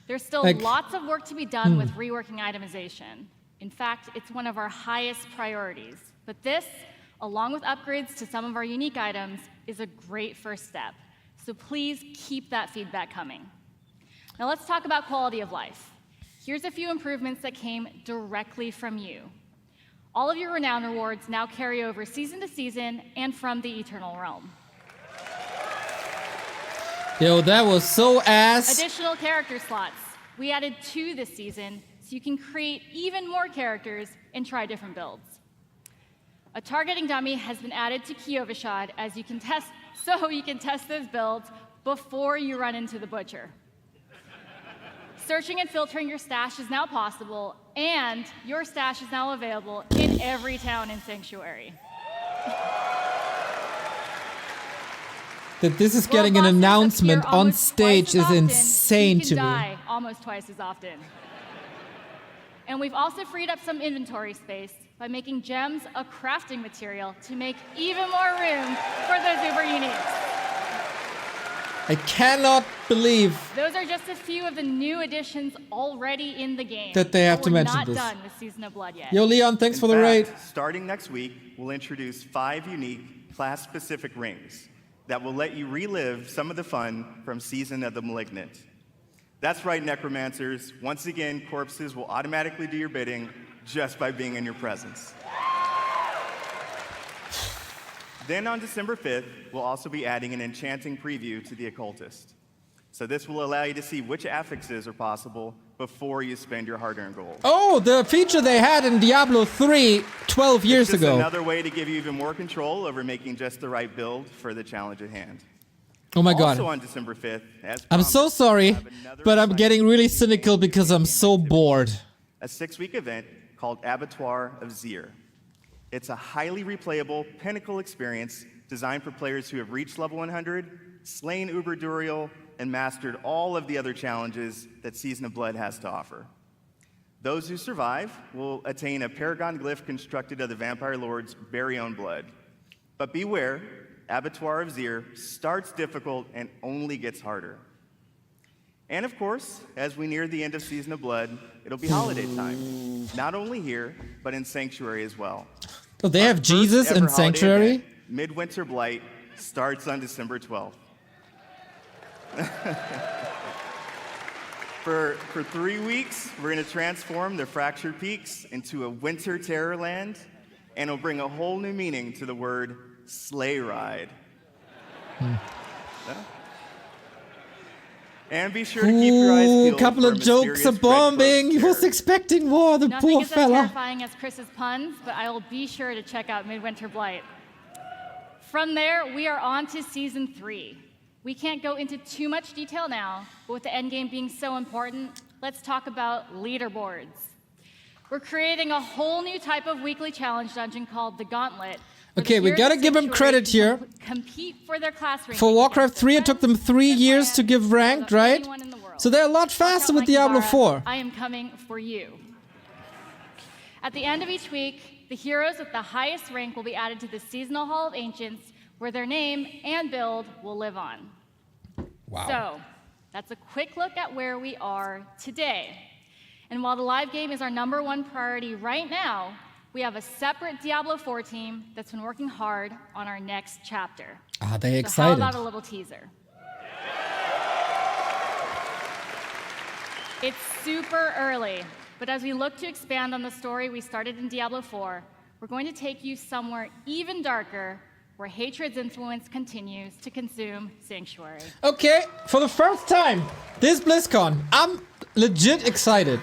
There's still Like- lots of work to be done with reworking itemization. In fact, it's one of our highest priorities. But this, along with upgrades to some of our unique items, is a great first step. So please keep that feedback coming. Now let's talk about quality of life. Here's a few improvements that came directly from you. All of your renown rewards now carry over season to season and from the Eternal Realm. Yo, that was so ass. Additional character slots. We added 2 this season, so you can create even more characters and try different builds. A targeting dummy has been added to Kyovashad so you can test those builds before you run into the butcher. Searching and filtering your stash is now possible, and your stash is now available in every town in Sanctuary. That this is getting an announcement on stage is insane to me. Die almost twice as often. And we've also freed up some inventory space by making gems a crafting material to make even more room for those uber uniques. I cannot believe Those are just a few of the new additions already in the game. that they have to mention We're this. not done with Season of Blood yet. Yo, Leon, thanks for the raid. Starting next week, we'll introduce 5 unique class-specific rings that will let you relive some of the fun from Season of the Malignant. That's right, Necromancers. Once again, corpses will automatically do your bidding just by being in your presence. Then on December 5th, we'll also be adding an enchanting preview to the Occultist. So this will allow you to see which affixes are possible before you spend your hard-earned gold. Oh, the feature they had in Diablo 3 12 years It's just ago. another way to give you even more control over making just the right build for the challenge at hand. Oh my god. Also on December 5th, as I'm so sorry, but I'm getting really cynical because I'm so bored. a 6-week event called Abattoir of Zir. It's a highly replayable pinnacle experience designed for players who have reached level 100, slain Uber Duriel, and mastered all of the other challenges that Season of Blood has to offer. Those who survive will attain a paragon glyph constructed of the Vampire Lord's very own blood. But beware, Abattoir of Zir starts difficult and only gets harder. And of course, as we near the end of Season of Blood, it'll be holiday time. Not only here, but in Sanctuary as well. So they have Jesus in Sanctuary? Midwinter Blight starts on December 12th. For 3 weeks, we're going to transform the Fractured Peaks into a winter terror land, and it'll bring a whole new meaning to the word sleigh ride. Yeah. And be sure to keep your eyes peeled. Ooh, couple of jokes are bombing. He was expecting more, the Nothing poor is as fella. terrifying as Chris's puns, but I will be sure to check out Midwinter Blight. From there, we are on to Season 3. We can't go into too much detail now, but with the endgame being so important, let's talk about leaderboards. We're creating a whole new type of weekly challenge dungeon called the Gauntlet. Okay, we gotta give him credit here. Compete for their class ranking. For Warcraft 3, it took them 3 years to give ranked, right? So they're a lot faster with Diablo 4. I am coming for you. At the end of each week, the heroes with the highest rank will be added to the Seasonal Hall of Ancients, where their name and build will live on. Wow. So, that's a quick look at where we are today. And while the live game is our #1 priority right now, we have a separate Diablo 4 team that's been working hard on our next chapter. Are they So excited? how about a little teaser? It's super early, but as we look to expand on the story we started in Diablo 4, we're going to take you somewhere even darker, where hatred's influence continues to consume Sanctuary. Okay, for the first time, this BlizzCon, I'm legit excited.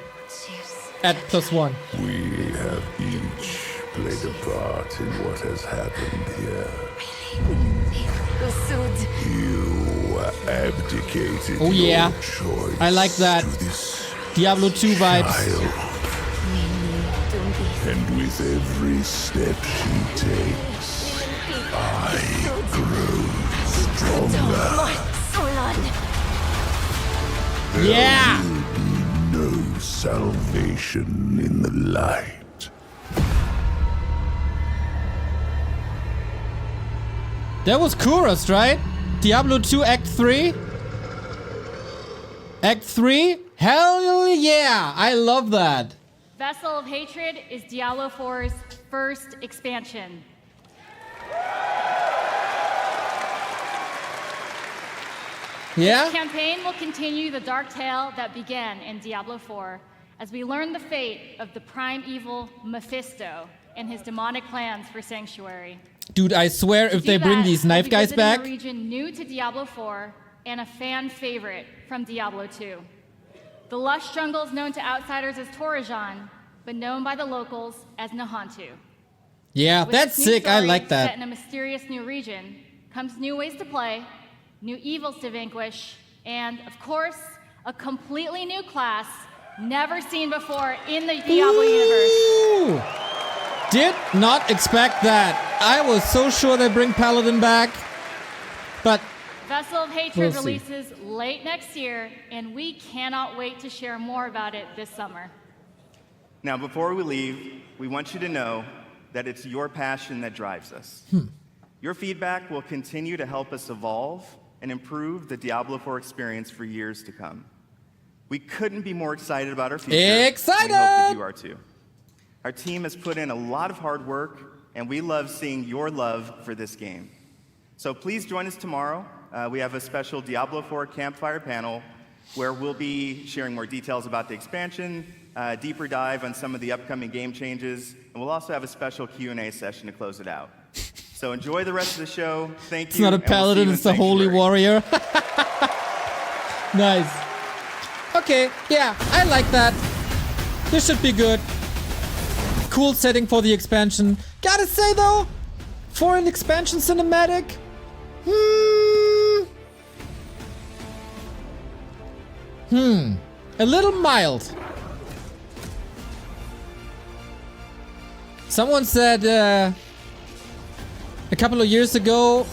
At +1. We have each played a part in what has happened here. You abdicated Oh yeah, your choice I like that. to this Diablo 2 vibes. child. And with every step she takes, I grow stronger. Yeah! There will be no salvation in the light. That was Kuros, right? Diablo 2 Act 3? Act 3? Hell yeah! I love that. Vessel of Hatred is Diablo 4's first expansion. Yeah? This campaign will continue the dark tale that began in Diablo 4 as we learn the fate of the primeval Mephisto and his demonic plans for Sanctuary. Dude, I swear if they bring these knife guys back... A region new to Diablo 4 and a fan favorite from Diablo 2. The lush jungles known to outsiders as Torajan, but known by the locals as Nahantu. Yeah, With that's this new sick. I story like that. Set in a mysterious new region comes new ways to play, new evils to vanquish, and, of course, a completely new class never seen before in the Diablo universe. Did not expect that. I was so sure they bring Paladin back, but Vessel of Hatred We'll see. releases late next year, and we cannot wait to share more about it this summer. Now, before we leave, we want you to know that it's your passion that drives us. Your feedback will continue to help us evolve and improve the Diablo 4 experience for years to come. We couldn't be more excited about our future. Excited! We hope that you are too. Our team has put in a lot of hard work, and we love seeing your love for this game. So please join us tomorrow. We have a special Diablo 4 campfire panel where we'll be sharing more details about the expansion, deeper dive on some of the upcoming game changes, and we'll also have a special Q&A session to close it out. So enjoy the rest of the show. Thank you. it's not a and we'll see Paladin, you in it's the Holy Sanctuary. Warrior. Nice. Okay, yeah, I like that. This should be good. Cool setting for the expansion. Gotta say though, for an expansion cinematic, a little mild. Someone said a couple of years ago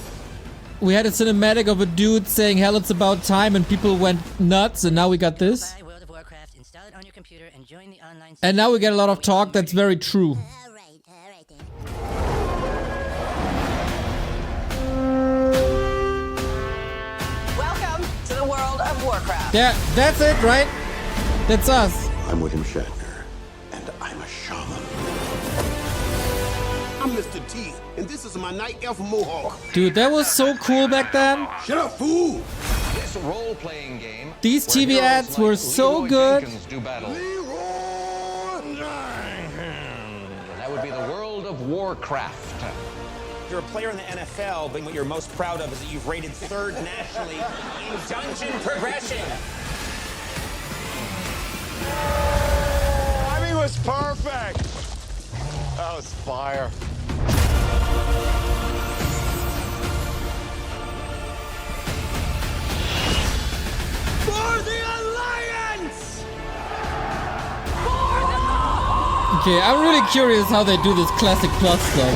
we had a cinematic of a dude saying hell it's about time and people went nuts, and now we got this. World of Warcraft, install it on your computer and join the online And now we get a lot of talk that's very true. Welcome to the world of Warcraft. Yeah, that's it, right? That's us. I'm William Shatner, and I'm a shaman. I'm Mr. T, and this is my night elf mohawk. Dude, that was so cool back then. Shut up, fool! This role-playing game. These TV ads were so good. Do battle. That would be the world of Warcraft. You're a player in the NFL, but what you're most proud of is that you've rated third nationally in dungeon progression. I mean, it was perfect. That was fire. For the Alliance! Okay, I'm really curious how they do this Classic Plus though.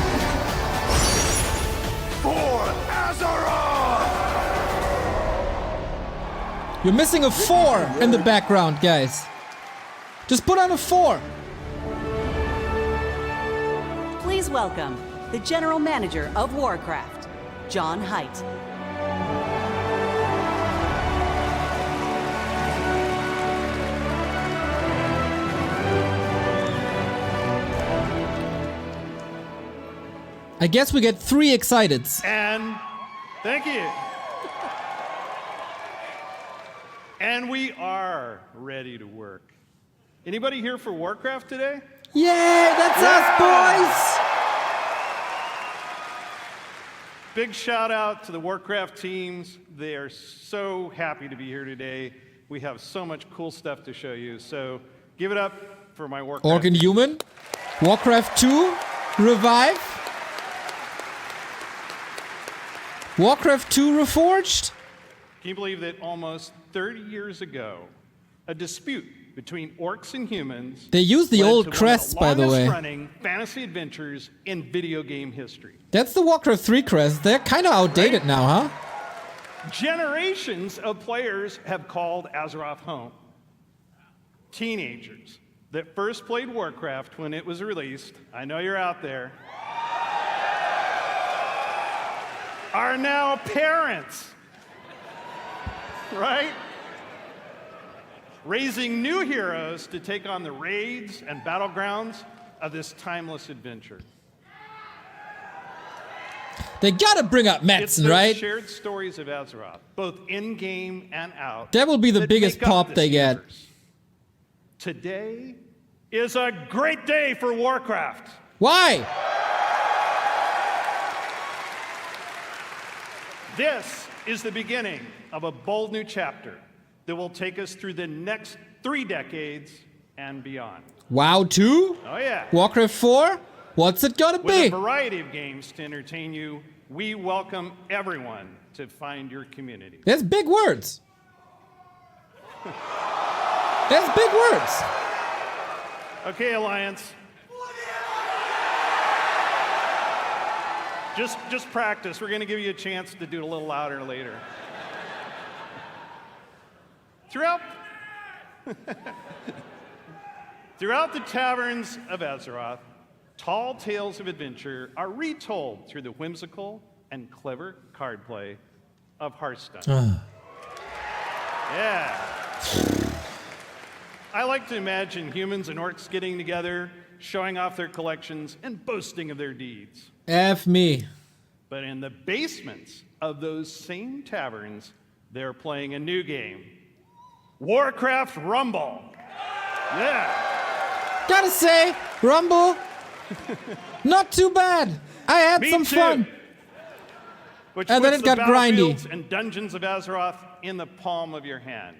For Azeroth! You're missing a 4 in the background, guys. Just put on a 4. Please welcome the General Manager of Warcraft, John Haidt. I guess we get 3 exciteds. And thank you. And we are ready to work. Anybody here for Warcraft today? Yay, that's us, boys! Big shout out to the Warcraft teams. They are so happy to be here today. We have so much cool stuff to show you. So give it up for my Warcraft. Orc and Human, Warcraft 2, Revive, Warcraft 2 Reforged. Can you believe that almost 30 years ago, a dispute between orcs and humans. They use the led old to crests, by the way. one of the longest-running fantasy adventures in video game history. That's the Warcraft 3 crest. They're kind of outdated now, huh? Generations of players have called Azeroth home. Teenagers that first played Warcraft when it was released, I know you're out there, are now parents. Right? raising new heroes to take on the raids and battlegrounds of this timeless adventure. They gotta bring up It's Metzen, those right? shared stories of Azeroth, both in-game and out. That will be the that biggest make up pop this they get. universe. Today is a great day for Warcraft. Why? This is the beginning of a bold new chapter that will take us through the next 3 decades and beyond. WoW 2? Oh yeah. Warcraft 4? What's it gonna With be? a variety of games to entertain you, we welcome everyone to find your community. That's big words. That's big words. Okay, Alliance. Just practice. We're going to give you a chance to do it a little louder later. Throughout the taverns of Azeroth, tall tales of adventure are retold through the whimsical and clever card play of Hearthstone. Yeah. I like to imagine humans and orcs getting together, showing off their collections, and boasting of their deeds. F me. But in the basements of those same taverns, they're playing a new game. Warcraft Rumble. Yeah. Gotta say, Rumble, not too bad. I had Me some too. fun. Which And then puts it got the grindy. battlefields and dungeons of Azeroth in the palm of your hand.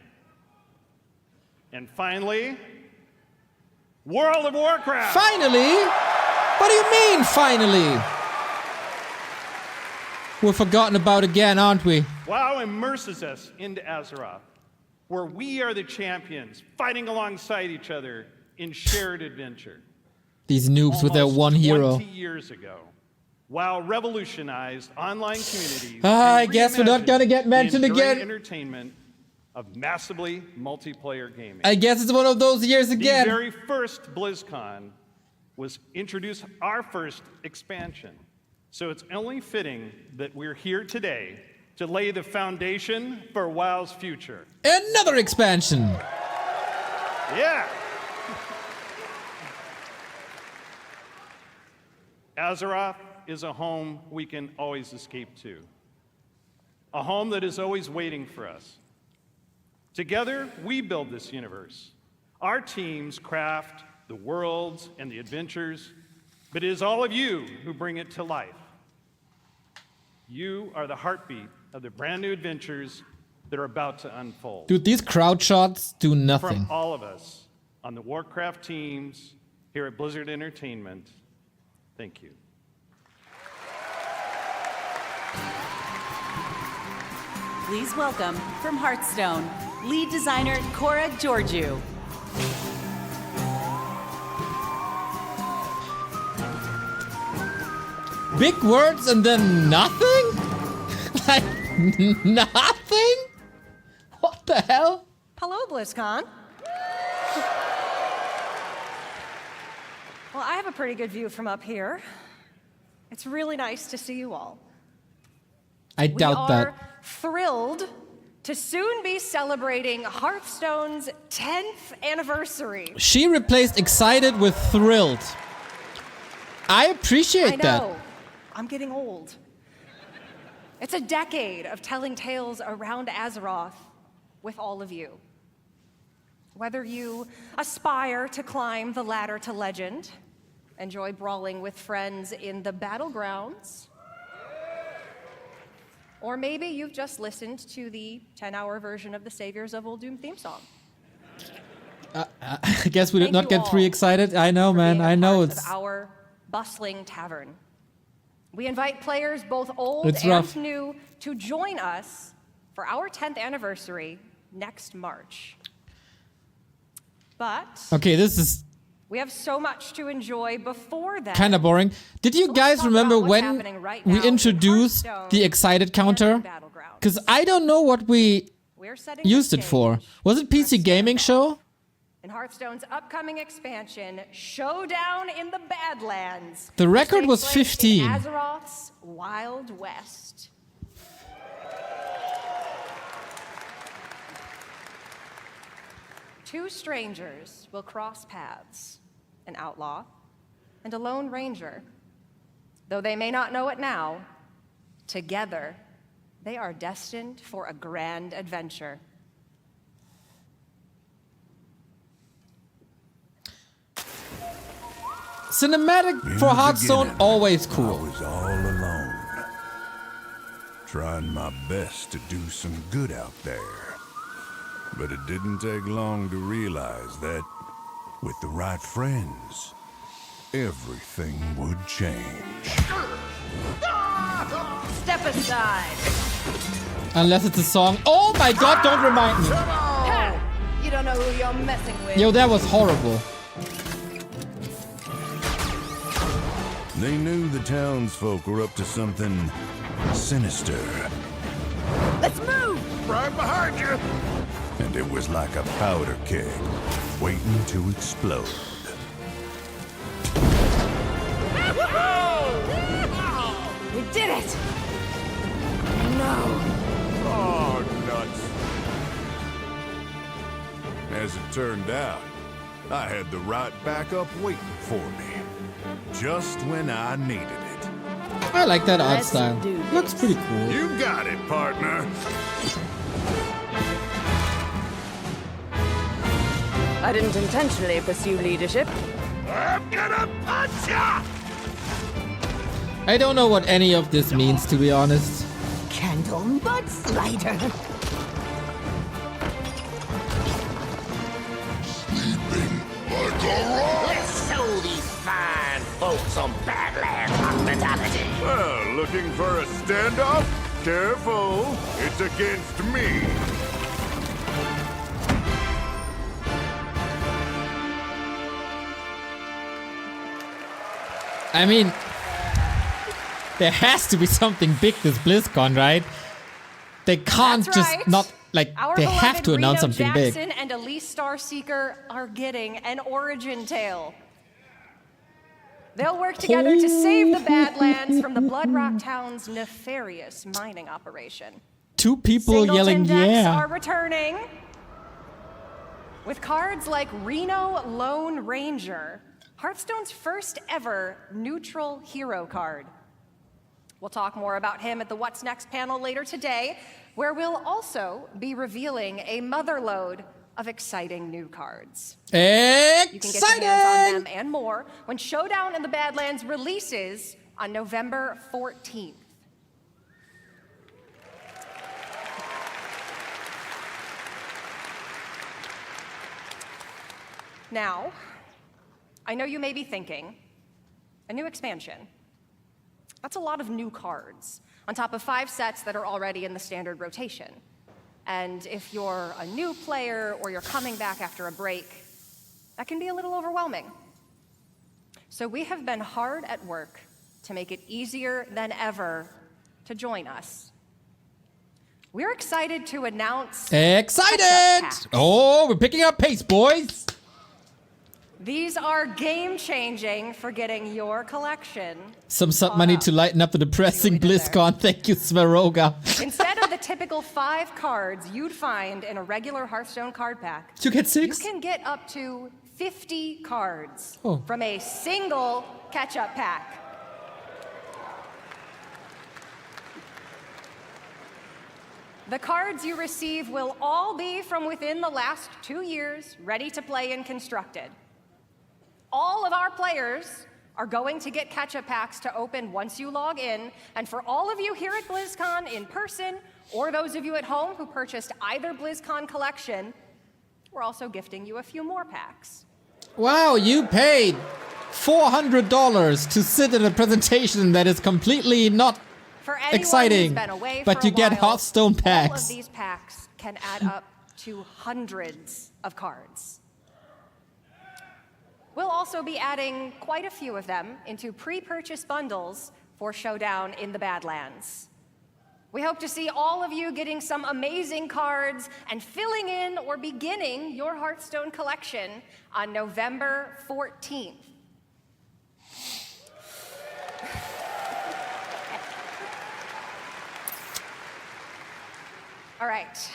And finally, World of Warcraft. Finally? What do you mean, finally? We're forgotten about again, aren't we? WoW immerses us into Azeroth, where we are the champions, fighting alongside each other in shared adventure. These noobs with their Almost one hero. 20 years ago, WoW revolutionized online communities. I and guess we're not reimagined gonna get mentioned the enduring again. entertainment of massively multiplayer gaming. I guess it's one of those years again. The very first BlizzCon was introduced our first expansion. So it's only fitting that we're here today to lay the foundation for WoW's future. Another expansion. Yeah. Azeroth is a home we can always escape to. A home that is always waiting for us. Together, we build this universe. Our teams craft the worlds and the adventures, but it is all of you who bring it to life. You are the heartbeat of the brand new adventures that are about to unfold. Dude, these crowd shots do nothing. From all of us on the Warcraft teams here at Blizzard Entertainment, thank you. Please welcome from Hearthstone, lead designer Cora Georgiou. Big words and then nothing? Like, nothing? What the hell? Hello, BlizzCon. Well, I have a pretty good view from up here. It's really nice to see you all. I doubt We are that. thrilled to soon be celebrating Hearthstone's 10th anniversary. She replaced excited with thrilled. I appreciate I know. that. I'm getting old. It's a decade of telling tales around Azeroth with all of you. Whether you aspire to climb the ladder to legend, enjoy brawling with friends in the battlegrounds, or maybe you've just listened to the 10-hour version of the Saviors of Uldum theme song. I guess we did Thank not you get all three excited. I know, man. I know Of it's. our bustling tavern. We invite players both old It's and rough. new to join us for our 10th anniversary next March. But Okay, this is we have so much to enjoy before then. kind of boring. Did you guys remember when happening right we now in introduced the excited counter? Because I don't know what we We're setting used the it for. Was it PC Gaming Show? in Hearthstone's upcoming expansion, Showdown in the Badlands. The which record takes was place 15. in Azeroth's Wild West. two strangers will cross paths, an outlaw and a lone ranger. Though they may not know it now, together they are destined for a grand adventure. Cinematic for Hearthstone, always cool. I was all alone, trying my best to do some good out there. But it didn't take long to realize that, with the right friends, everything would change. Step aside. Unless it's a song. Oh my god, don't remind me. Ha! You don't know who you're messing with. Yo, that was horrible. They knew the townsfolk were up to something sinister. Let's move! Right behind you! And it was like a powder keg, waiting to explode. We did it! No. Oh, nuts. As it turned out, I had the right backup waiting for me. Just when I needed it. I like that art style. Looks pretty cool. You got it, partner. I didn't intentionally pursue leadership. I'm gonna punch ya! I don't know what any of this means, to be honest. Candle mudslider. Sleeping like a rock. Let's show these fine folks some Badlands hospitality. Well, looking for a standoff? Careful, it's against me. I mean, there has to be something big this BlizzCon, right? They can't That's just right. not, like, Our they have to beloved announce Reno something Jackson big. and Elise Starseeker are getting an origin tale. They'll work together to save the Badlands from the Bloodrock Town's nefarious mining operation. Two people yelling, Singleton decks yeah. are returning with cards like Reno Lone Ranger, Hearthstone's first ever neutral hero card. We'll talk more about him at the What's Next panel later today, where we'll also be revealing a motherload of exciting new cards. Exciting! You can get your hands on them and more when Showdown in the Badlands releases on November 14th. Now, I know you may be thinking, a new expansion. That's a lot of new cards, on top of 5 sets that are already in the standard rotation. And if you're a new player or you're coming back after a break, that can be a little overwhelming. So we have been hard at work to make it easier than ever to join us. We're excited to announce... Excited! Oh, we're picking up pace, boys! These are game-changing for getting your collection. Some money to lighten up the depressing BlizzCon. Thank you, Smeroga. Instead of the typical 5 cards you'd find in a regular Hearthstone card pack, you get 6? You can get up to 50 cards Oh. from a single catch-up pack. The cards you receive will all be from within the last 2 years, ready to play and constructed. All of our players are going to get catch-up packs to open once you log in, and for all of you here at BlizzCon in person, or those of you at home who purchased either BlizzCon collection, we're also gifting you a few more packs. Wow, you paid $400 to sit in a presentation that is completely not For anyone exciting, who's been away but for you a get while, Hearthstone all of packs. these packs can add up to hundreds of cards. We'll also be adding quite a few of them into pre-purchase bundles for Showdown in the Badlands. We hope to see all of you getting some amazing cards and filling in or beginning your Hearthstone collection on November 14th. All right.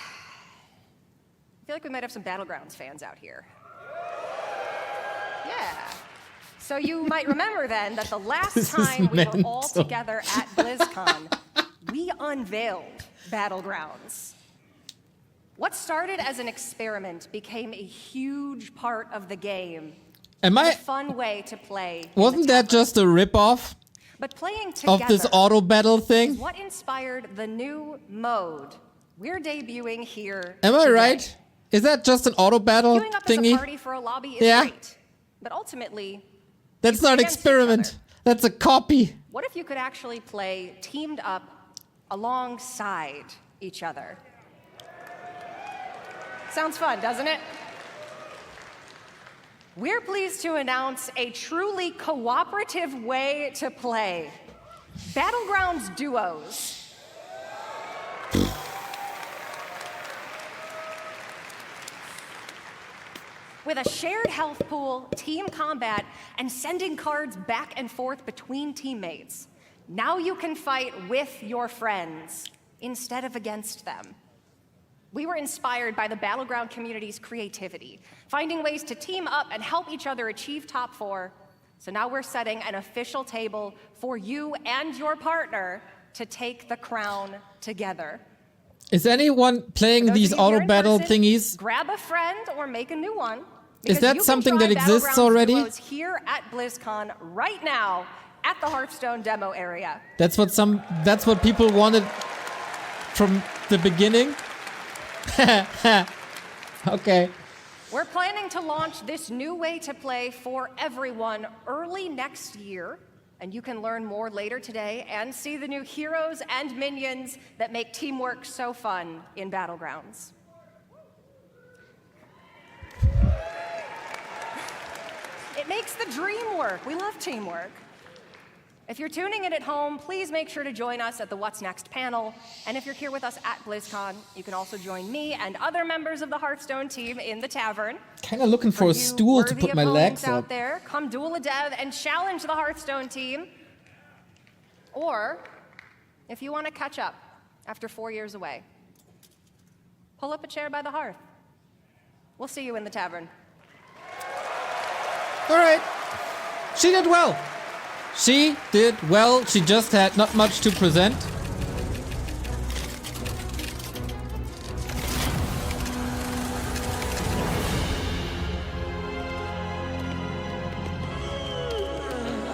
I feel like we might have some Battlegrounds fans out here. Yeah. So you might remember then that the last time we were all together at BlizzCon, we unveiled Battlegrounds. What started as an experiment became a huge part of the game. A fun way to play. Wasn't that just a rip-off But playing together of this auto battle thing? is what inspired the new mode we're debuting here. Am I today. right? Is that just an auto battle Queuing up thingy? as a party for a lobby is Yeah. great, but ultimately, That's not experiment. That's a copy. what if you could actually play teamed up alongside each other? Sounds fun, doesn't it? We're pleased to announce a truly cooperative way to play. Battlegrounds Duos. With a shared health pool, team combat, and sending cards back and forth between teammates. Now you can fight with your friends instead of against them. We were inspired by the Battleground community's creativity, finding ways to team up and help each other achieve top 4. So now we're setting an official table for you and your partner to take the crown together. Is anyone playing these auto battle thingies? Grab a friend or make a new one. Is because that you can something try that exists Battlegrounds already? Duos here at BlizzCon right now at the Hearthstone demo area. That's what people wanted from the beginning? Okay. We're planning to launch this new way to play for everyone early next year, and you can learn more later today and see the new heroes and minions that make teamwork so fun in Battlegrounds. It makes the dream work. We love teamwork. If you're tuning in at home, please make sure to join us at the What's Next panel. And if you're here with us at BlizzCon, you can also join me and other members of the Hearthstone team in the tavern. Kind of looking for a stool to put my legs out up. there, come duel a dev and challenge the Hearthstone team. Or, if you want to catch up after 4 years away, pull up a chair by the hearth. We'll see you in the tavern. All right. She did well. She did well. She just had not much to present.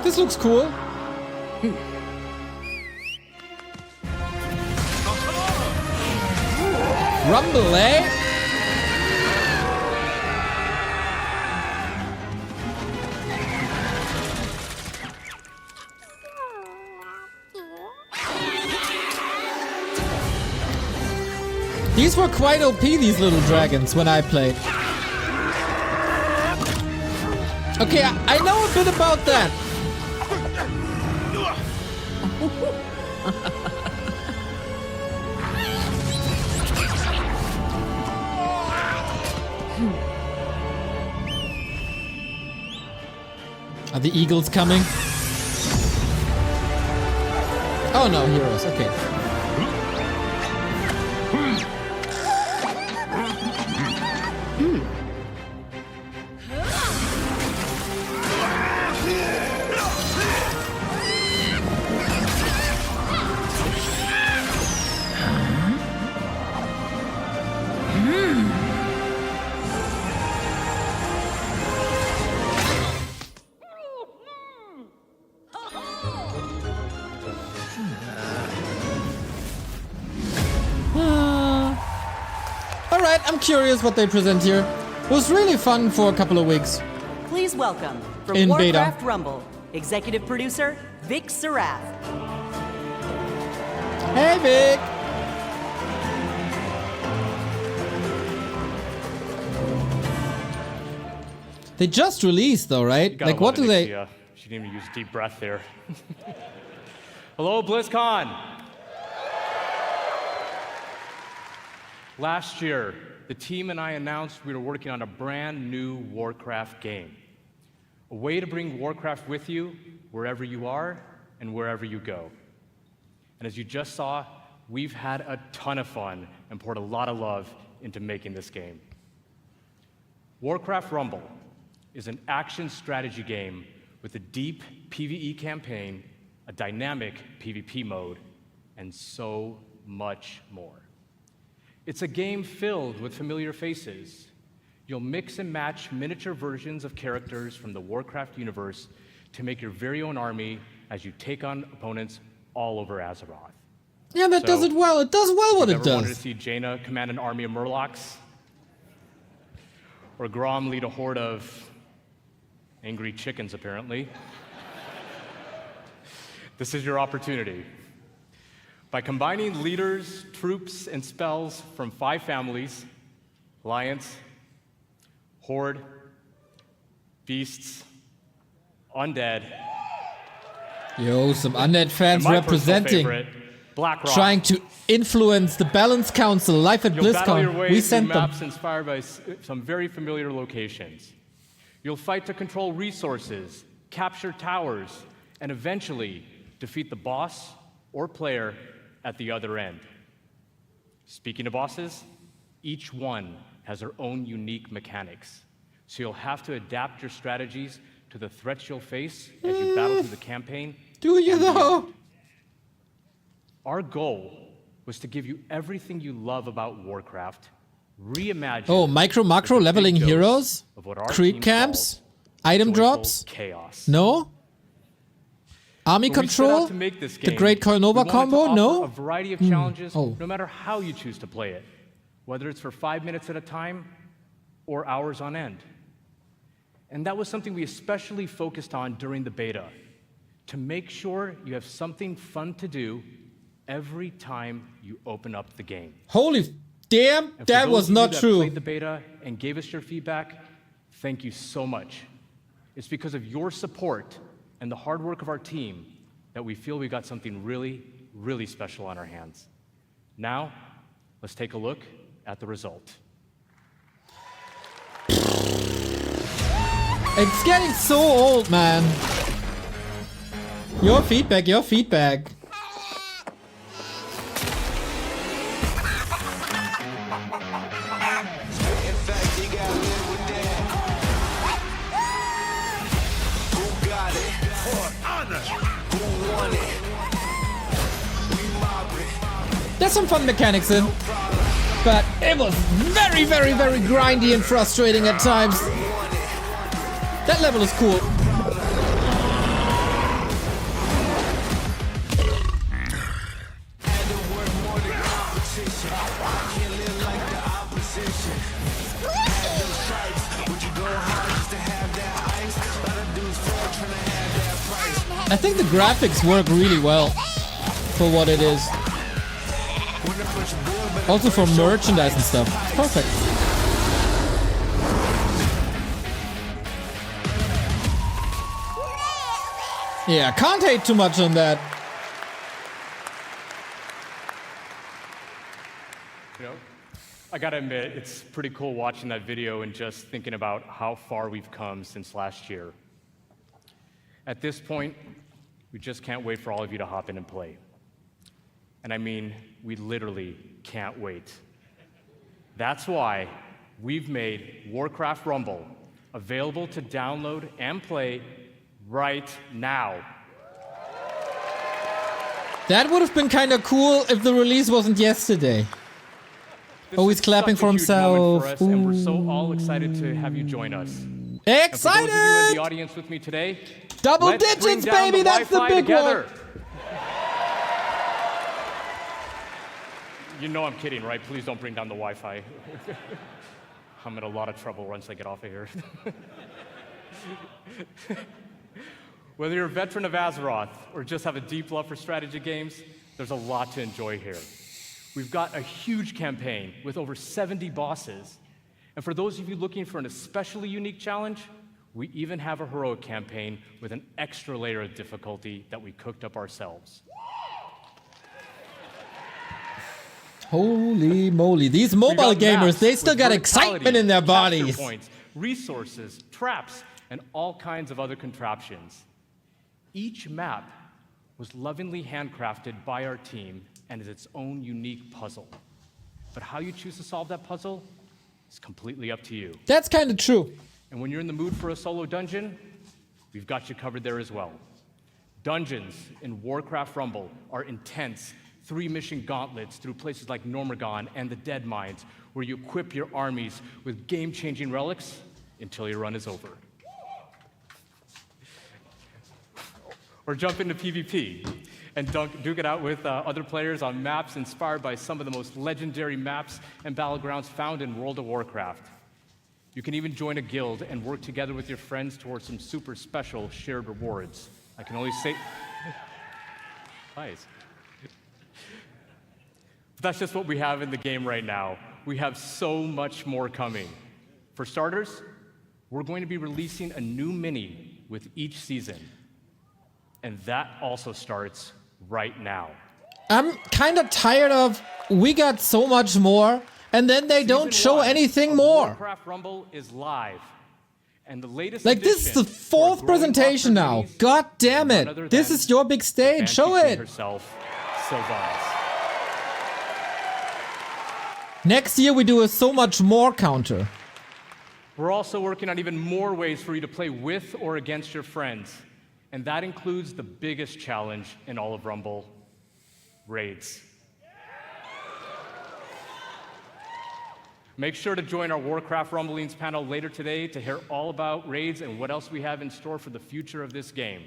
This looks cool. Rumble, eh? These were quite OP, these little dragons, when I played. Okay, I know a bit about that. Are the eagles coming? Oh no, heroes, okay. Alright, I'm curious what they present here. It was really fun for a couple of weeks. Please welcome, from In Warcraft beta. Rumble, executive producer, Vic Sarath. Hey, Vic! They just released though, right? Like, what do they... She didn't even use a deep breath there. Hello, BlizzCon! Last year, the team and I announced we were working on a brand new Warcraft game. A way to bring Warcraft with you wherever you are and wherever you go. And as you just saw, we've had a ton of fun and poured a lot of love into making this game. Warcraft Rumble is an action strategy game with a deep PvE campaign, a dynamic PvP mode, and so much more. It's a game filled with familiar faces. You'll mix and match miniature versions of characters from the Warcraft universe to make your very own army as you take on opponents all over Azeroth. Yeah, that does it well. It does well what it Ever wanted to does. see Jaina command an army of Murlocs? Or Grom lead a horde of angry chickens, apparently? This is your opportunity. By combining leaders, troops, and spells from 5 families, Alliance, Horde, Beasts, Undead. Yo, some Undead fans and my representing. personal favorite, Blackrock. Trying to influence the Balance Council live at You'll battle your BlizzCon. way We through sent them. maps inspired by some very familiar locations. You'll fight to control resources, capture towers, and eventually defeat the boss or player at the other end. Speaking of bosses, each one has their own unique mechanics. So you'll have to adapt your strategies to the threats you'll face as you battle through the campaign. Do you and though? beyond. Our goal was to give you everything you love about Warcraft, reimagined. Oh, micro macro with a leveling big dose heroes? of what our Creep team camps? calls Item joyful drops? chaos. No? Army When we set out control? to make this The game, Great we Koinova wanted to combo? offer No? a variety of Hmm. challenges, Oh. no matter how you choose to play it, whether it's for 5 minutes at a time or hours on end. And that was something we especially focused on during the beta, to make sure you have something fun to do every time you open up the game. Holy damn, And for that those was of you not that true. played the beta and gave us your feedback, thank you so much. It's because of your support and the hard work of our team that we feel we got something really, really special on our hands. Now, let's take a look at the result. It's getting so old, man. Your feedback, your feedback. There's some fun mechanics in, but it was very, very, very grindy and frustrating at times. That level is cool. I think the graphics work really well for what it is. Also for merchandise and stuff. It's perfect. Yeah, can't hate too much on that. You know, I gotta admit, it's pretty cool watching that video and just thinking about how far we've come since last year. At this point, we just can't wait for all of you to hop in and play. And I mean, we literally can't wait. That's why we've made Warcraft Rumble available to download and play right now. That would have been kind of cool if the release wasn't yesterday. Oh, he's clapping for himself. For us, and we're so all excited to have you join us. Excited! And for those of you in the audience with me today, Double let's bring digits, down baby, that's the Wi-Fi big together. one. You know I'm kidding, right? Please don't bring down the Wi-Fi. I'm in a lot of trouble once I get off of here. Whether you're a veteran of Azeroth or just have a deep love for strategy games, there's a lot to enjoy here. We've got a huge campaign with over 70 bosses. And for those of you looking for an especially unique challenge, we even have a heroic campaign with an extra layer of difficulty that we cooked up ourselves. Holy moly, these mobile We've got gamers, maps they still with got verticality, excitement in their capture bodies. Points, resources, traps, and all kinds of other contraptions. Each map was lovingly handcrafted by our team and is its own unique puzzle. But how you choose to solve that puzzle, It's completely up to you. That's kind of true. And when you're in the mood for a solo dungeon, we've got you covered there as well. Dungeons in Warcraft Rumble are intense, 3-mission gauntlets through places like Normagon and the Dead Mines, where you equip your armies with game-changing relics until your run is over. Or jump into PvP and duke it out with other players on maps inspired by some of the most legendary maps and battlegrounds found in World of Warcraft. You can even join a guild and work together with your friends towards some super special shared rewards. I can only say... Nice. But that's just what we have in the game right now. We have so much more coming. For starters, we're going to be releasing a new mini with each season. And that also starts right now. I'm kind of tired of we got so much more, and then they don't show anything more. Warcraft Rumble is live. And the latest like, this is the 4th presentation now. God damn it. This is your big stage. Show it. Herself, Sylvanas. Next year we do a so much more counter. We're also working on even more ways for you to play with or against your friends. And that includes the biggest challenge in all of Rumble, raids. Make sure to join our Warcraft Rumblings panel later today to hear all about raids and what else we have in store for the future of this game.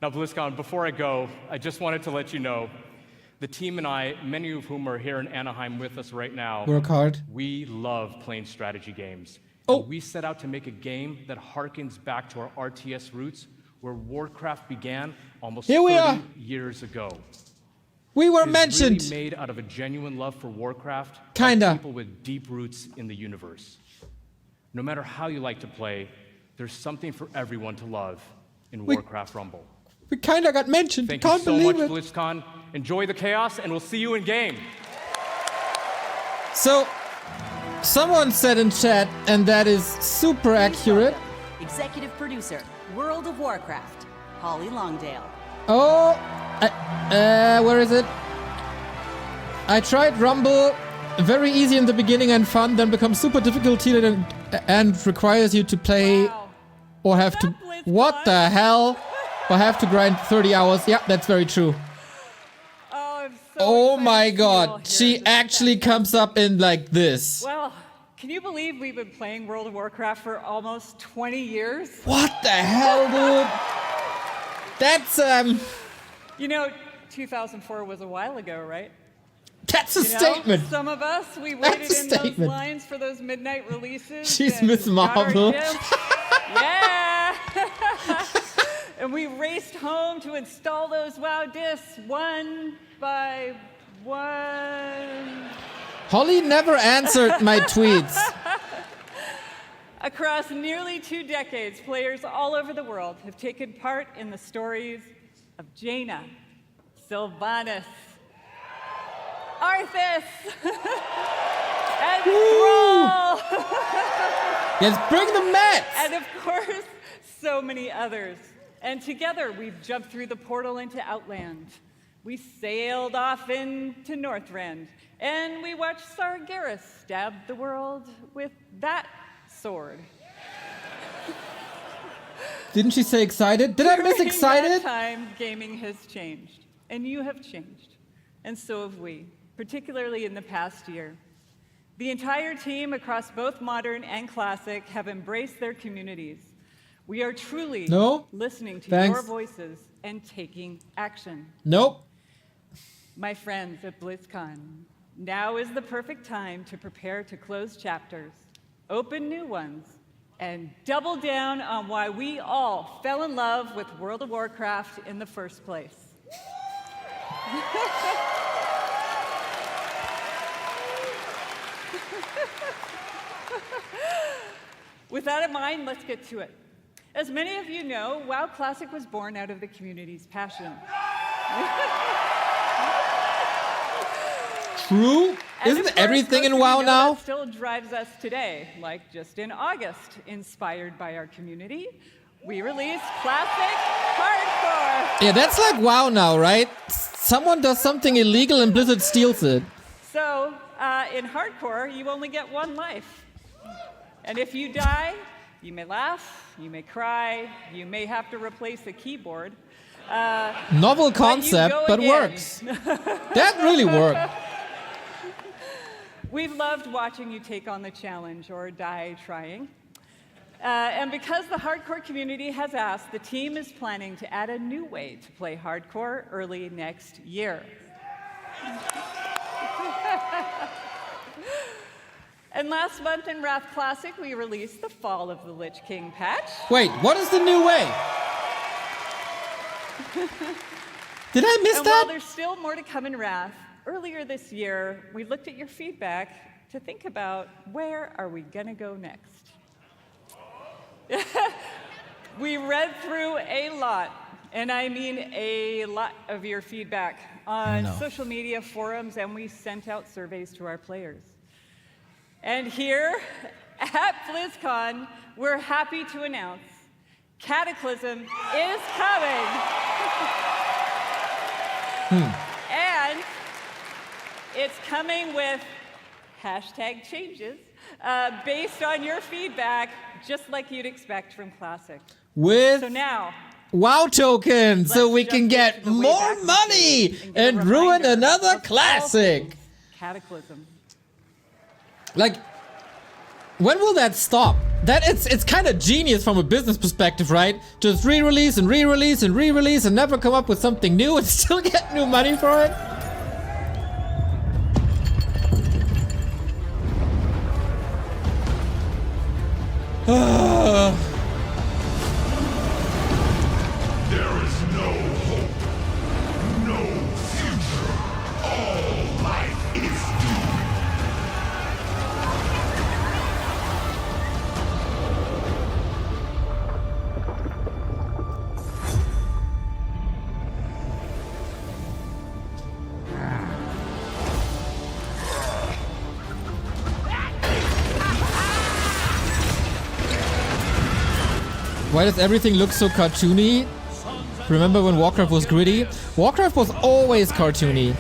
Now, BlizzCon, before I go, I just wanted to let you know, the team and I, many of whom are here in Anaheim with us right now, work hard. We love playing strategy games. Oh. We set out to make a game that harkens back to our RTS roots, where Warcraft began almost 30 years ago. We were mentioned. It's really made out of a genuine love for Warcraft. Kinda. By people with deep roots in the universe. No matter how you like to play, there's something for everyone to love in Warcraft Rumble. We kinda got mentioned. Thank Can't you so believe much, it. BlizzCon. Enjoy the chaos, and we'll see you in game. So, someone said in chat, and that is super accurate. Executive producer, World of Warcraft, Holly Longdale. Oh, where is it? I tried Rumble, very easy in the beginning and fun, then becomes super difficult and requires you to play or have to... What the hell? Or have to grind 30 hours. Yeah, that's very true. Oh my god, she actually comes up in like this. Well, can you believe we've been playing World of Warcraft for almost 20 years? What the hell, dude? That's, You know, 2004 was a while ago, right? That's a statement. Some of us, we waited in those lines for those midnight releases. She's Miss Marvel. Yeah! And we raced home to install those WoW discs one by one. Holly never answered my tweets. Across nearly 2 decades, players all over the world have taken part in the stories of Jaina, Sylvanas, Arthas, and Thrall. Yes, bring the Mets! And of course, so many others. And together, we've jumped through the portal into Outland. We sailed off into Northrend, and we watched Sargeras stab the world with that sword. Didn't she say excited? Did I miss excited? During that time, gaming has changed, and you have changed, and so have we, particularly in the past year. The entire team across both modern and classic have embraced their communities. We are truly listening to your voices and taking action. Nope. My friends at BlizzCon, now is the perfect time to prepare to close chapters, open new ones, and double down on why we all fell in love with World of Warcraft in the first place. With that in mind, let's get to it. As many of you know, WoW Classic was born out of the community's passion. True? Isn't everything in WoW now? That still drives us today. Like just in August, inspired by our community, we released Classic Hardcore. Yeah, that's like WoW now, right? Someone does something illegal and Blizzard steals it. in hardcore, you only get one life. And if you die, you may laugh, you may cry, you may have to replace a keyboard. Novel concept, but works. That really worked. We've loved watching you take on the challenge or die trying. And because the hardcore community has asked, the team is planning to add a new way to play hardcore early next year. And last month in Wrath Classic, we released the Fall of the Lich King patch. Wait, what is the new way? Did I miss and that? While there's still more to come in Wrath, earlier this year, we looked at your feedback to think about where are we gonna go next. We read through a lot, and I mean a lot of your feedback on social media forums, and we sent out surveys to our players. And here at BlizzCon, we're happy to announce Cataclysm is coming. And it's coming with #changes based on your feedback, just like you'd expect from Classic. With so now, WoW tokens, so we can get more money and ruin another Classic. Cataclysm. Like, when will that stop? That it's kind of genius from a business perspective, right? Just re-release and re-release and re-release and never come up with something new and still get new money for it. There is no hope, no future. All life is doomed. Why does everything look so cartoony? Remember when Warcraft was gritty? Warcraft was always cartoony.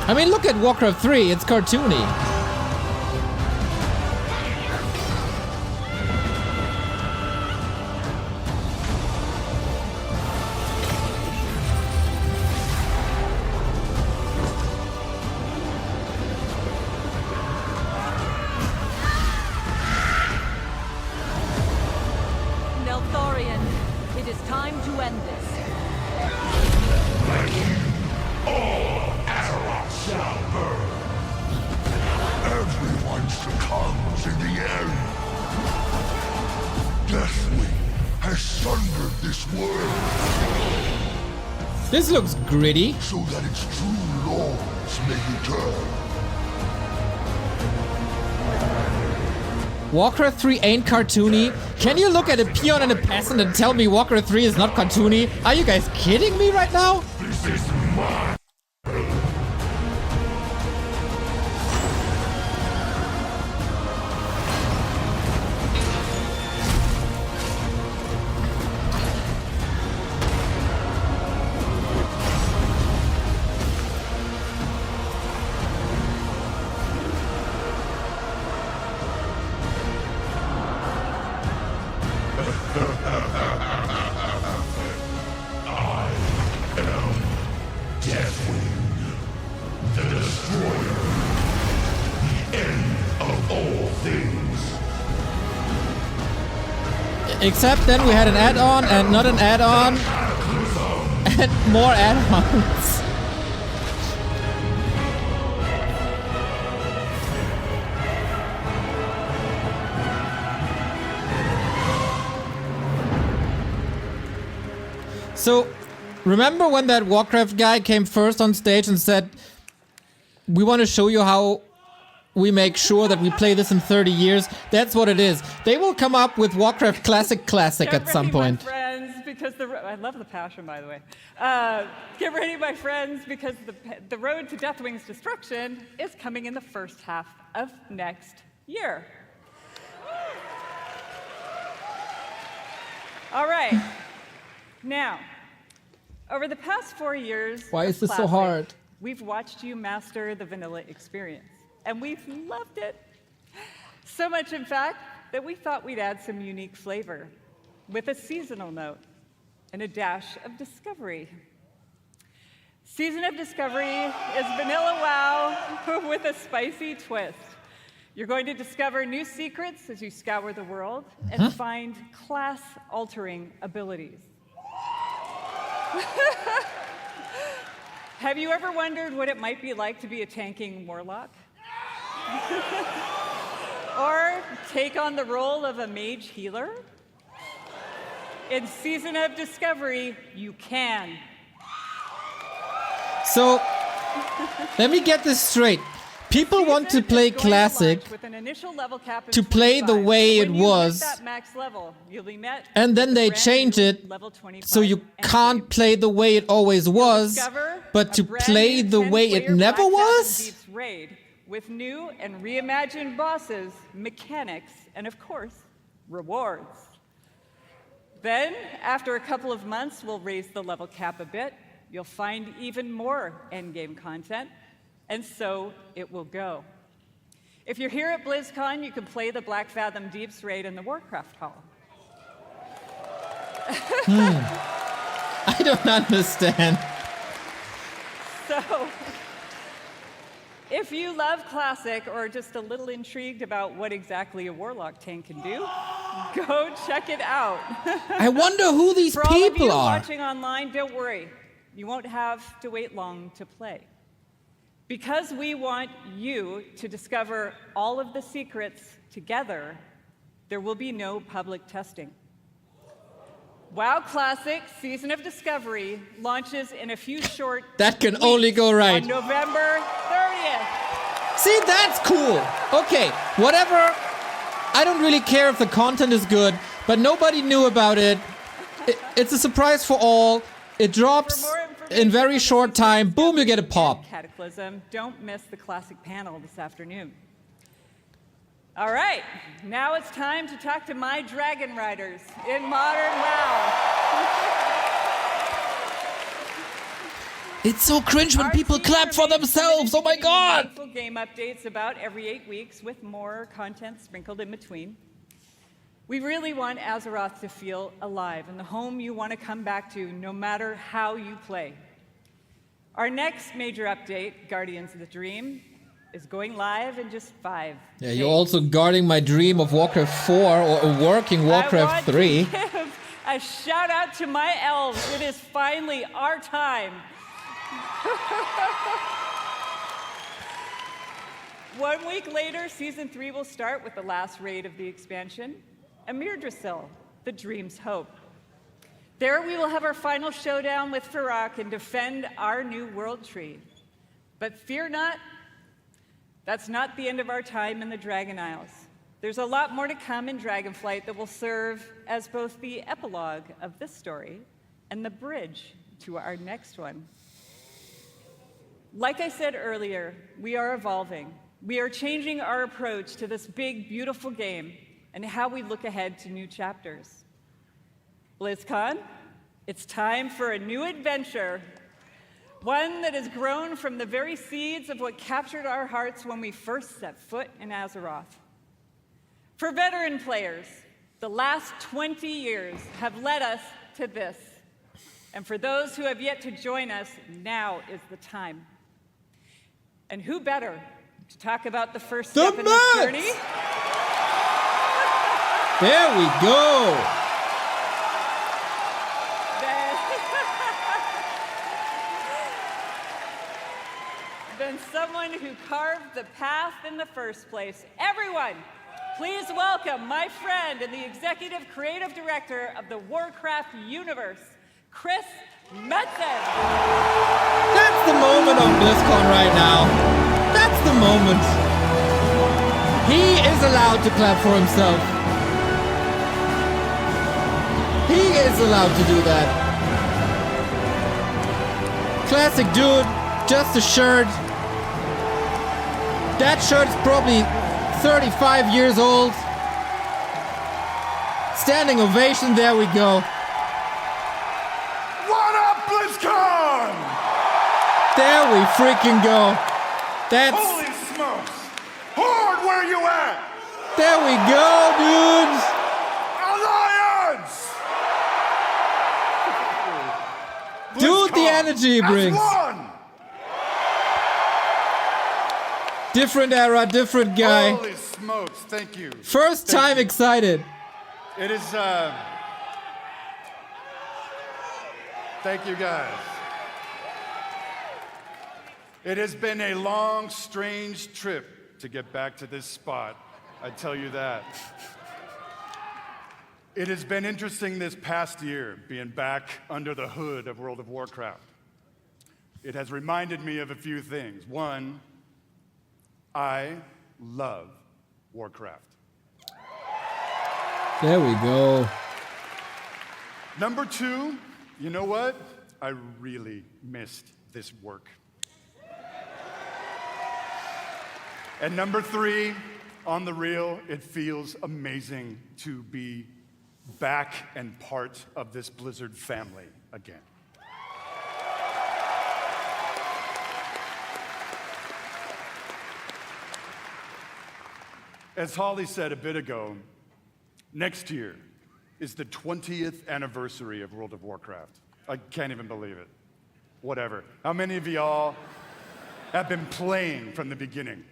I mean, look at Warcraft 3, it's cartoony. Neltharion, it is time to end this. All Azeroth shall burn. Everyone succumbs in the end. Deathwing has sundered this world. This looks gritty. So that its true lords may return. Warcraft 3 ain't cartoony. Can you look at a peon and a peasant and tell me Warcraft 3 is not cartoony? Are you guys kidding me right now? This is mine. Except then we had an add-on and not an add-on and more add-ons. So, remember when that Warcraft guy came first on stage and said, we want to show you how we make sure that we play this in 30 years? That's what it is. They will come up with Warcraft Classic at some point. Get ready, my friends, because I love the passion, by the way. Get ready, my friends, because the road to Deathwing's destruction is coming in the first half of next year. All right. Now, Over the past 4 years, Why of is this so Classic, hard? We've watched you master the vanilla experience, and we've loved it. So much, in fact, that we thought we'd add some unique flavor with a seasonal note and a dash of discovery. Season of Discovery is vanilla wow with a spicy twist. You're going to discover new secrets as you scour the world and find class-altering abilities. Have you ever wondered what it might be like to be a tanking warlock? Or take on the role of a mage healer? In Season of Discovery, you can. So, let me get this straight. People want to play Classic to play the way it was, and then they change it so you can't play the way it always was, but to play the way it never was? With new and reimagined bosses, mechanics, and of course, rewards. Then, after a couple of months, we'll raise the level cap a bit. You'll find even more endgame content, and so it will go. If you're here at BlizzCon, you can play the Black Fathom Deeps raid in the Warcraft Hall. I don't understand. So, if you love Classic or are just a little intrigued about what exactly a Warlock tank can do, go check it out. I wonder who these For all of people you are. watching online, don't worry. You won't have to wait long to play. Because we want you to discover all of the secrets together, there will be no public testing. WoW Classic Season of Discovery launches in a few short That can only go right. on November 30th. See, that's cool. Okay, whatever. I don't really care if the content is good, but nobody knew about it. It's a surprise for all. It drops in very short time. Boom, you get a pop. Cataclysm. Don't miss the Classic panel this afternoon. All right, now it's time to talk to my Dragon Riders in Modern WoW. It's so cringe when people clap for themselves. Oh my god! Meaningful game updates about every 8 weeks with more content sprinkled in between. We really want Azeroth to feel alive and the home you want to come back to no matter how you play. Our next major update, Guardians of the Dream, is going live in just 5 Yeah, days. you're also guarding my dream of Warcraft 4 or a working Warcraft 3. I want to give a shout out to my elves. It is finally our time. 1 week later, Season 3 will start with the last raid of the expansion, Amirdrasil, the Dream's Hope. There we will have our final showdown with Farak and defend our new world tree. But fear not, that's not the end of our time in the Dragon Isles. There's a lot more to come in Dragonflight that will serve as both the epilogue of this story and the bridge to our next one. Like I said earlier, we are evolving. We are changing our approach to this big, beautiful game and how we look ahead to new chapters. BlizzCon, it's time for a new adventure. One that has grown from the very seeds of what captured our hearts when we first set foot in Azeroth. For veteran players, the last 20 years have led us to this. And for those who have yet to join us, now is the time. And who better to talk about the first step in this journey? There we go. Than someone who carved the path in the first place. Everyone, please welcome my friend and the executive creative director of the Warcraft universe, Chris Metzen. That's the moment on BlizzCon right now. That's the moment. He is allowed to clap for himself. He is allowed to do that. Classic dude, just a shirt. That shirt's probably 35 years old. Standing ovation, there we go. What up, BlizzCon? There we freaking go. That's... Holy smokes! Horde, where you at? There we go, dudes! Alliance! Dude, the energy he brings. Won! Different era, different guy. Holy smokes, thank you. First Thank time you. excited. It is, thank you guys. It has been a long, strange trip to get back to this spot. I tell you that. It has been interesting this past year being back under the hood of World of Warcraft. It has reminded me of a few things. One, I love Warcraft. There we go. Number two, you know what? I really missed this work. And number three, on the real, it feels amazing to be back and part of this Blizzard family again. As Holly said a bit ago, next year is the 20th anniversary of World of Warcraft. I can't even believe it. Whatever. How many of y'all have been playing from the beginning?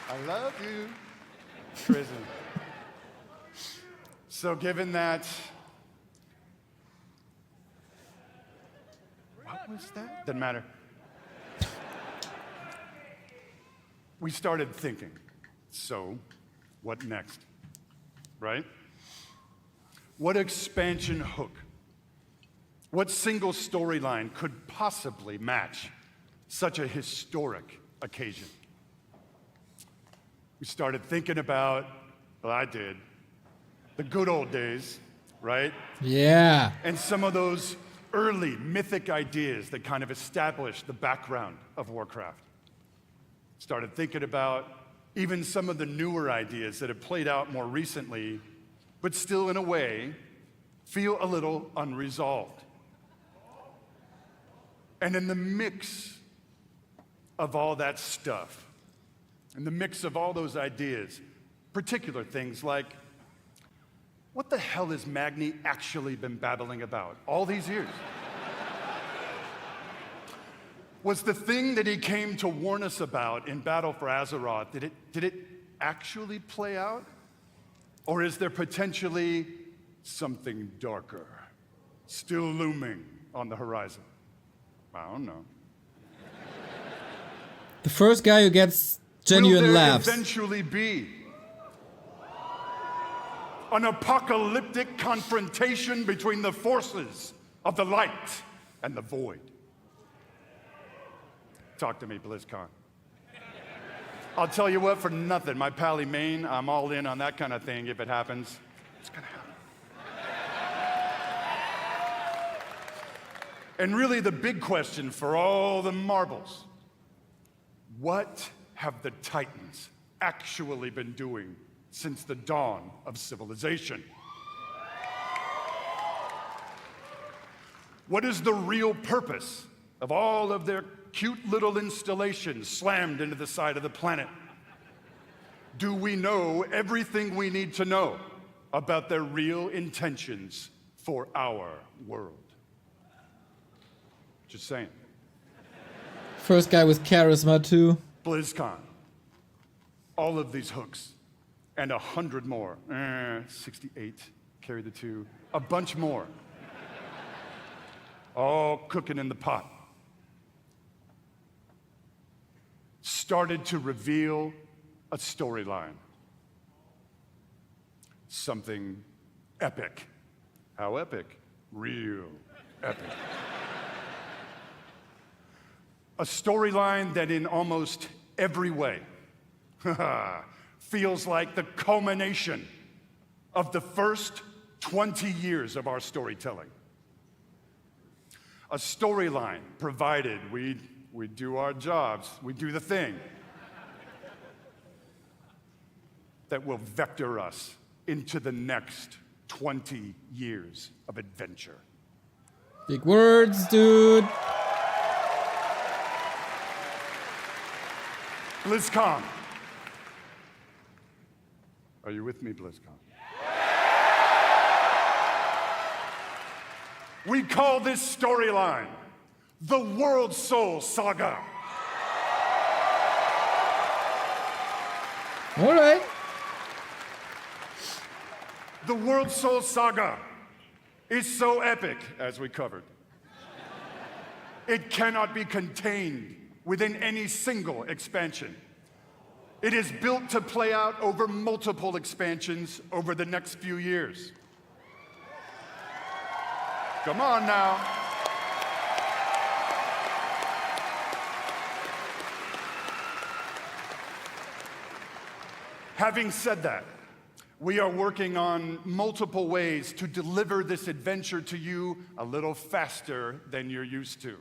I love you. Prison. So given that, what was that? Doesn't matter. We started thinking, so what next, right? What expansion hook, what single storyline could possibly match such a historic occasion? We started thinking about, well, I did, the good old days, right? Yeah. And some of those early mythic ideas that kind of established the background of Warcraft. Started thinking about even some of the newer ideas that have played out more recently, but still in a way feel a little unresolved. And in the mix of all that stuff, in the mix of all those ideas, particular things like, what the hell has Magni actually been babbling about all these years? Was the thing that he came to warn us about in Battle for Azeroth, did it actually play out? Or is there potentially something darker still looming on the horizon? I don't know. The first guy who gets genuine Will there laughs. eventually be an apocalyptic confrontation between the forces of the light and the void? Talk to me, BlizzCon. I'll tell you what, for nothing, my pally Maine, I'm all in on that kind of thing if it happens. It's gonna happen. And really the big question for all the marbles, what have the Titans actually been doing since the dawn of civilization? What is the real purpose of all of their cute little installations slammed into the side of the planet? Do we know everything we need to know about their real intentions for our world? Just saying. First guy with charisma too. BlizzCon. All of these hooks. And 100 more. 68. Carry the 2. A bunch more. All cooking in the pot. Started to reveal a storyline. Something epic. How epic? Real epic. A storyline that in almost every way feels like the culmination of the first 20 years of our storytelling. A storyline provided we do our jobs, we do the thing that will vector us into the next 20 years of adventure. Big words, dude. BlizzCon. Are you with me, BlizzCon? We call this storyline the World Soul Saga. All right. The World Soul Saga is so epic, as we covered. It cannot be contained within any single expansion. It is built to play out over multiple expansions over the next few years. Come on now. Having said that, we are working on multiple ways to deliver this adventure to you a little faster than you're used to.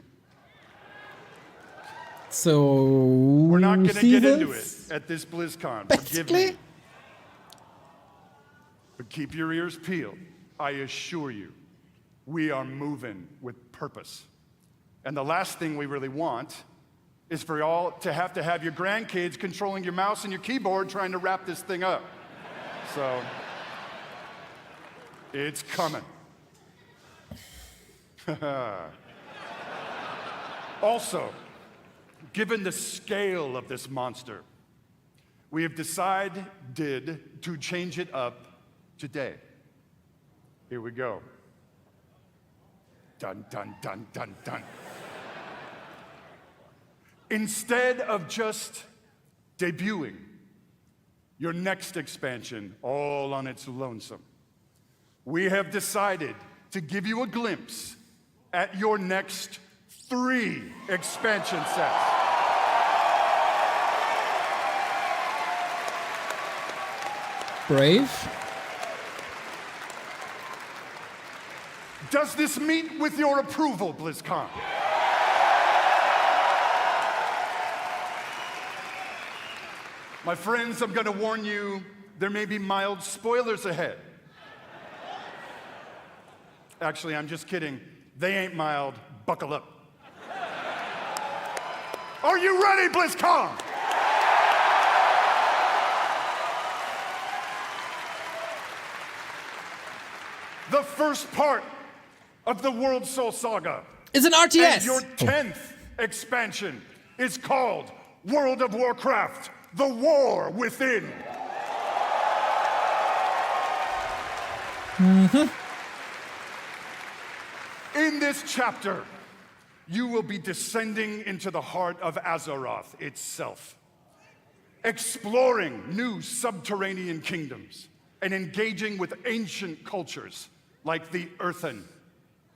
So we're not going to get into it at this BlizzCon. Forgive me. But keep your ears peeled. I assure you, we are moving with purpose. And the last thing we really want is for y'all to have your grandkids controlling your mouse and your keyboard trying to wrap this thing up. So, it's coming. Also, given the scale of this monster, we have decided to change it up today. Here we go. Dun, dun, dun, dun, dun. Instead of just debuting your next expansion all on its lonesome, we have decided to give you a glimpse at your next 3 expansion sets. Brave. Does this meet with your approval, BlizzCon? My friends, I'm going to warn you, there may be mild spoilers ahead. Actually, I'm just kidding. They ain't mild. Buckle up. Are you ready, BlizzCon? The first part of the World Soul Saga is an RTS. And your 10th expansion is called World of Warcraft: The War Within. In this chapter, you will be descending into the heart of Azeroth itself, exploring new subterranean kingdoms and engaging with ancient cultures like the Earthen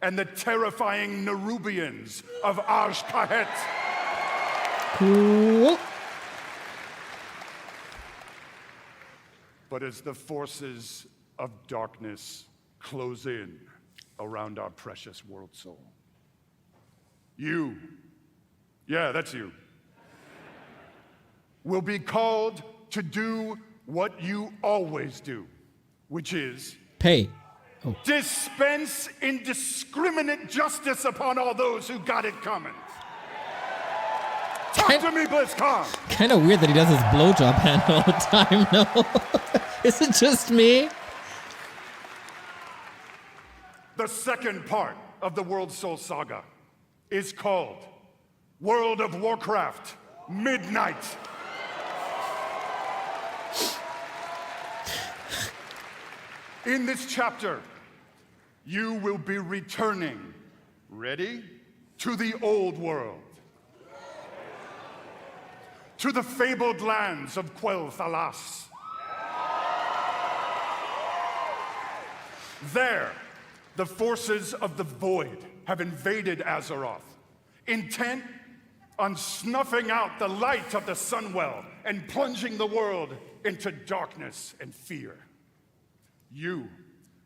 and the terrifying Nerubians of Azj-Kahet. Cool. But as the forces of darkness close in around our precious world soul, you, yeah, that's you, will be called to do what you always do, which is pay. Oh. Dispense indiscriminate justice upon all those who got it coming. Talk to me, BlizzCon! Kind of weird that he does his blowjob hand all the time, no? Is it just me? The second part of the World Soul Saga is called World of Warcraft Midnight. In this chapter, you will be returning, ready, to the old world, to the fabled lands of Quel'Thalas. There, the forces of the Void have invaded Azeroth, intent on snuffing out the light of the Sunwell and plunging the world into darkness and fear. You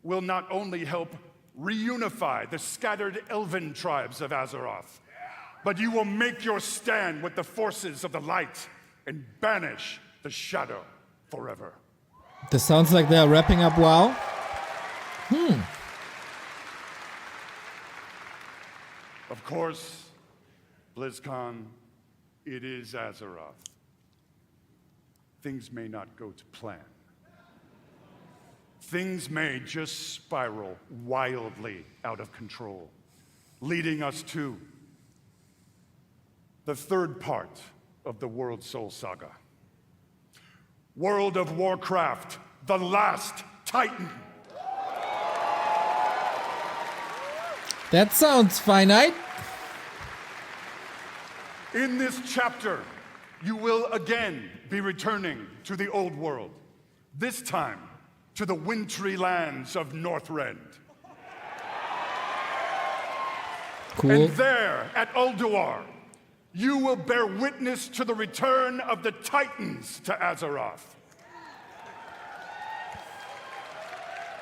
will not only help reunify the scattered elven tribes of Azeroth, but you will make your stand with the forces of the light and banish the shadow forever. This sounds like they're wrapping up WoW. Of course, BlizzCon, it is Azeroth. Things may not go to plan. Things may just spiral wildly out of control, leading us to the third part of the World Soul Saga. World of Warcraft, the last Titan. That sounds finite. In this chapter, you will again be returning to the old world, this time to the wintry lands of Northrend. Cool. And there, at Ulduar, you will bear witness to the return of the Titans to Azeroth.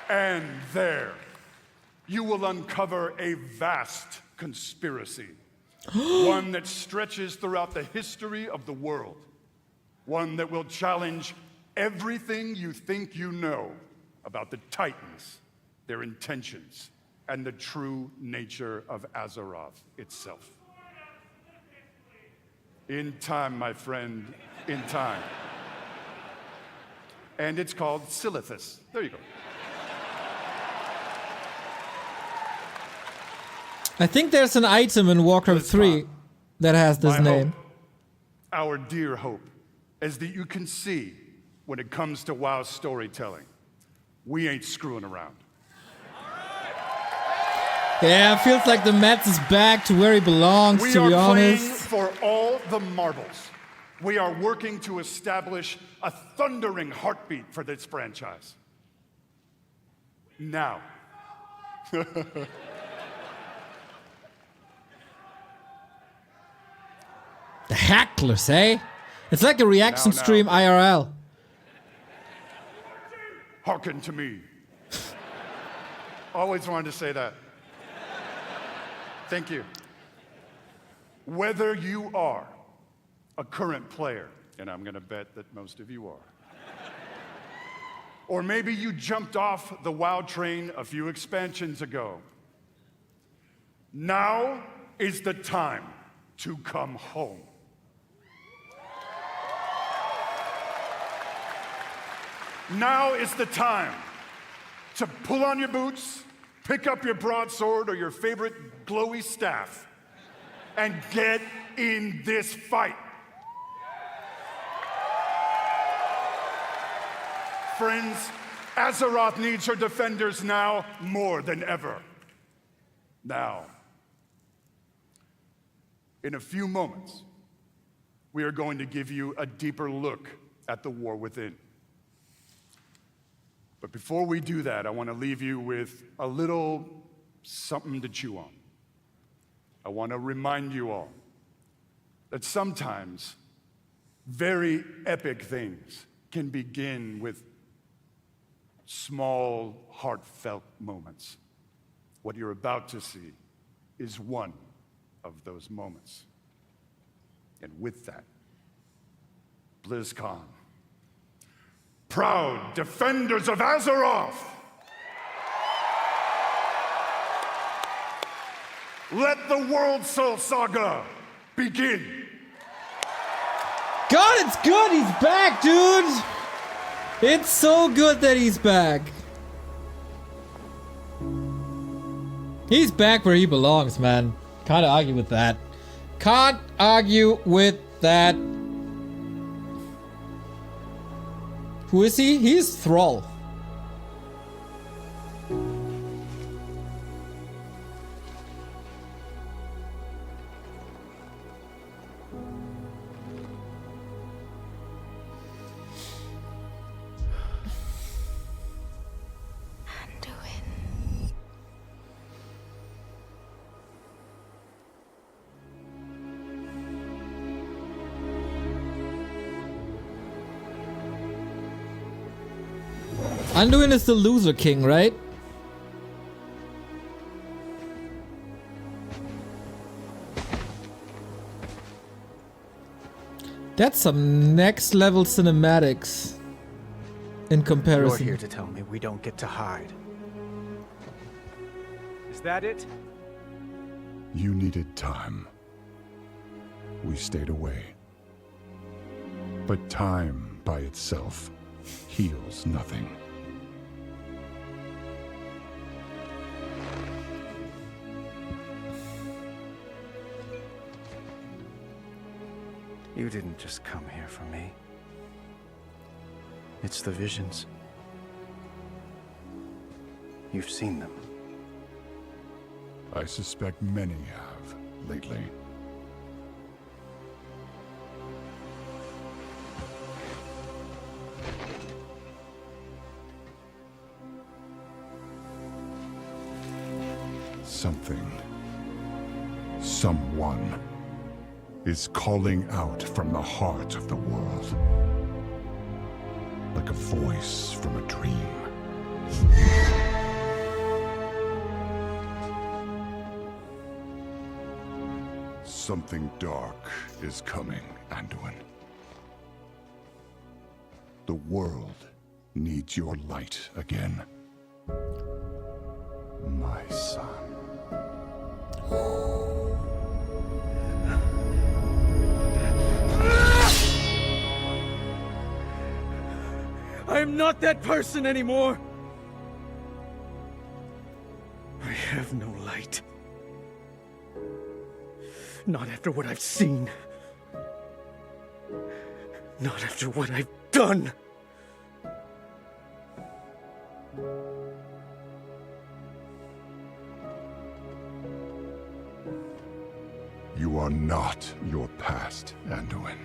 And there, you will uncover a vast conspiracy, one that stretches throughout the history of the world, one that will challenge everything you think you know about the Titans, their intentions, and the true nature of Azeroth itself. In time, my friend, in time. And it's called Silithus. There you go. I think there's an item in Warcraft 3 that has this name. Hope, our dear hope, is that you can see when it comes to WoW storytelling, we ain't screwing around. Yeah, feels like the Mets is back to where he belongs, to be honest. We are playing for all the marbles. We are working to establish a thundering heartbeat for this franchise. Now. The hecklers, eh? It's like a reaction stream IRL. Hearken to me. Always wanted to say that. Thank you. Whether you are a current player, and I'm going to bet that most of you are, or maybe you jumped off the WoW train a few expansions ago, now is the time to come home. Now is the time to pull on your boots, pick up your broadsword or your favorite glowy staff, and get in this fight. Friends, Azeroth needs her defenders now more than ever. Now, in a few moments, we are going to give you a deeper look at the war within. But before we do that, I want to leave you with a little something to chew on. I want to remind you all that sometimes very epic things can begin with small, heartfelt moments. What you're about to see is one of those moments. And with that, BlizzCon. Proud defenders of Azeroth! Let the World Soul Saga begin! God, it's good! He's back, dude! It's so good that he's back. He's back where he belongs, man. Can't argue with that. Can't argue with that. Who is he? He's Thrall. Anduin is the loser king, right? That's some next level cinematics in comparison. You're here to tell me we don't get to hide. that it? You needed time. We stayed away. But time by itself heals nothing. You didn't just come here for me. It's the visions. You've seen them. I suspect many have lately. Something, someone, is calling out from the heart of the world. Like a voice from a dream. Something dark is coming, Anduin. The world needs your light again. My son. I am not that person anymore. I have no light. Not after what I've seen. Not after what I've done. You are not your past, Anduin.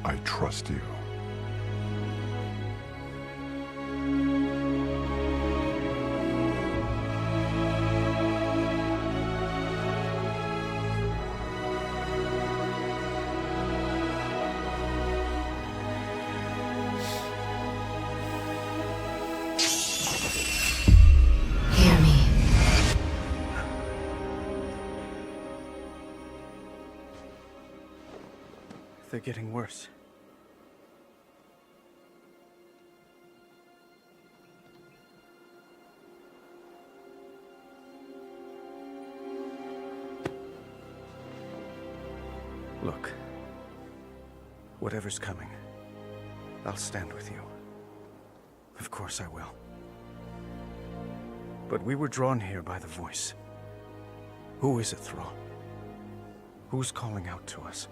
I trust you. Hear me. They're getting worse. Look, whatever's coming, I'll stand with you. Of course I will. But we were drawn here by the voice. Who is it, Thrall? Who's calling out to us?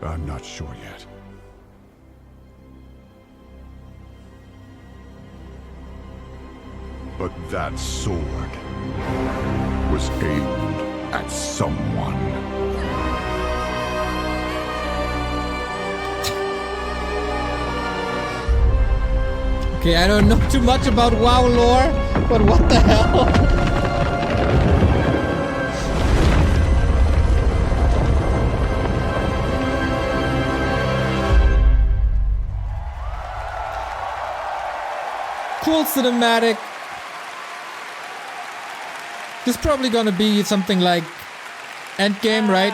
I'm not sure yet. But that sword was aimed at someone. Okay, I don't know too much about WoW lore, but what the hell? Cool cinematic. This is probably gonna be something like Endgame, right?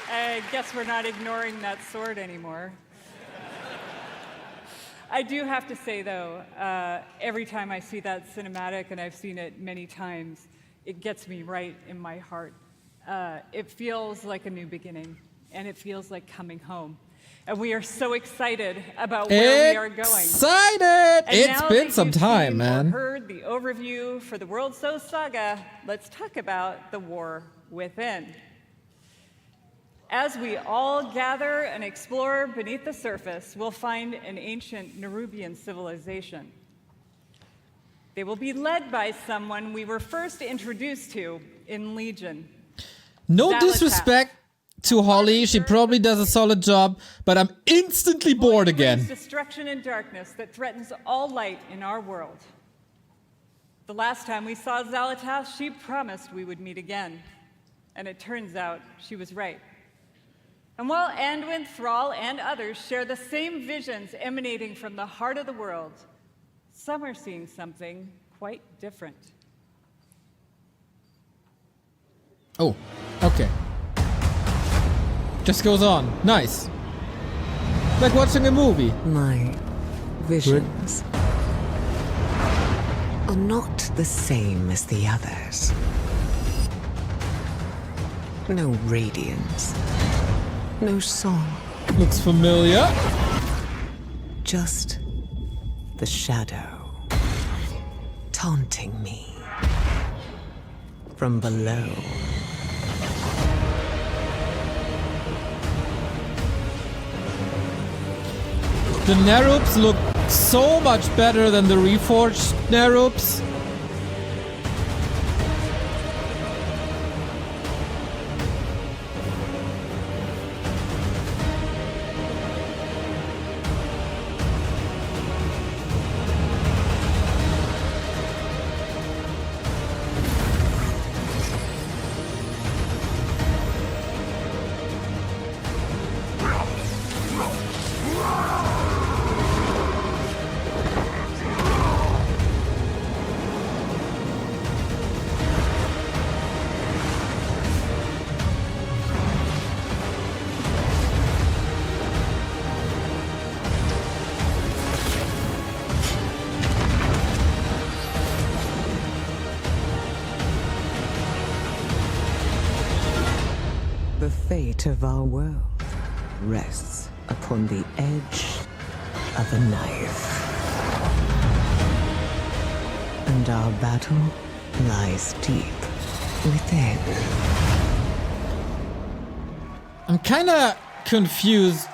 I guess we're not ignoring that sword anymore. I do have to say, though, every time I see that cinematic, and I've seen it many times, it gets me right in my heart. It feels like a new beginning, and it feels like coming home. And we are so excited about where we are going. Excited! And It's now been that some you've time, seen man. or heard the overview for the World So Saga, let's talk about the war within. As we all gather and explore beneath the surface, we'll find an ancient Nerubian civilization. They will be led by someone we were first introduced to in Legion. No Zalatath. disrespect to Holly, she probably does a solid job, but I'm instantly bored again. Destruction and darkness that threatens all light in our world. The last time we saw Zalatath, she promised we would meet again. And it turns out she was right. And while Anduin, Thrall, and others share the same visions emanating from the heart of the world, some are seeing something quite different. Oh, okay. Just goes on. Nice. Like watching a movie. My visions are not the same as the others. No radiance. No song. Looks familiar. Just the shadow taunting me from below. The Nerups look so much better than the reforged Nerups. The fate of our world rests upon the edge of a knife. And our battle lies deep within. I'm kinda confused.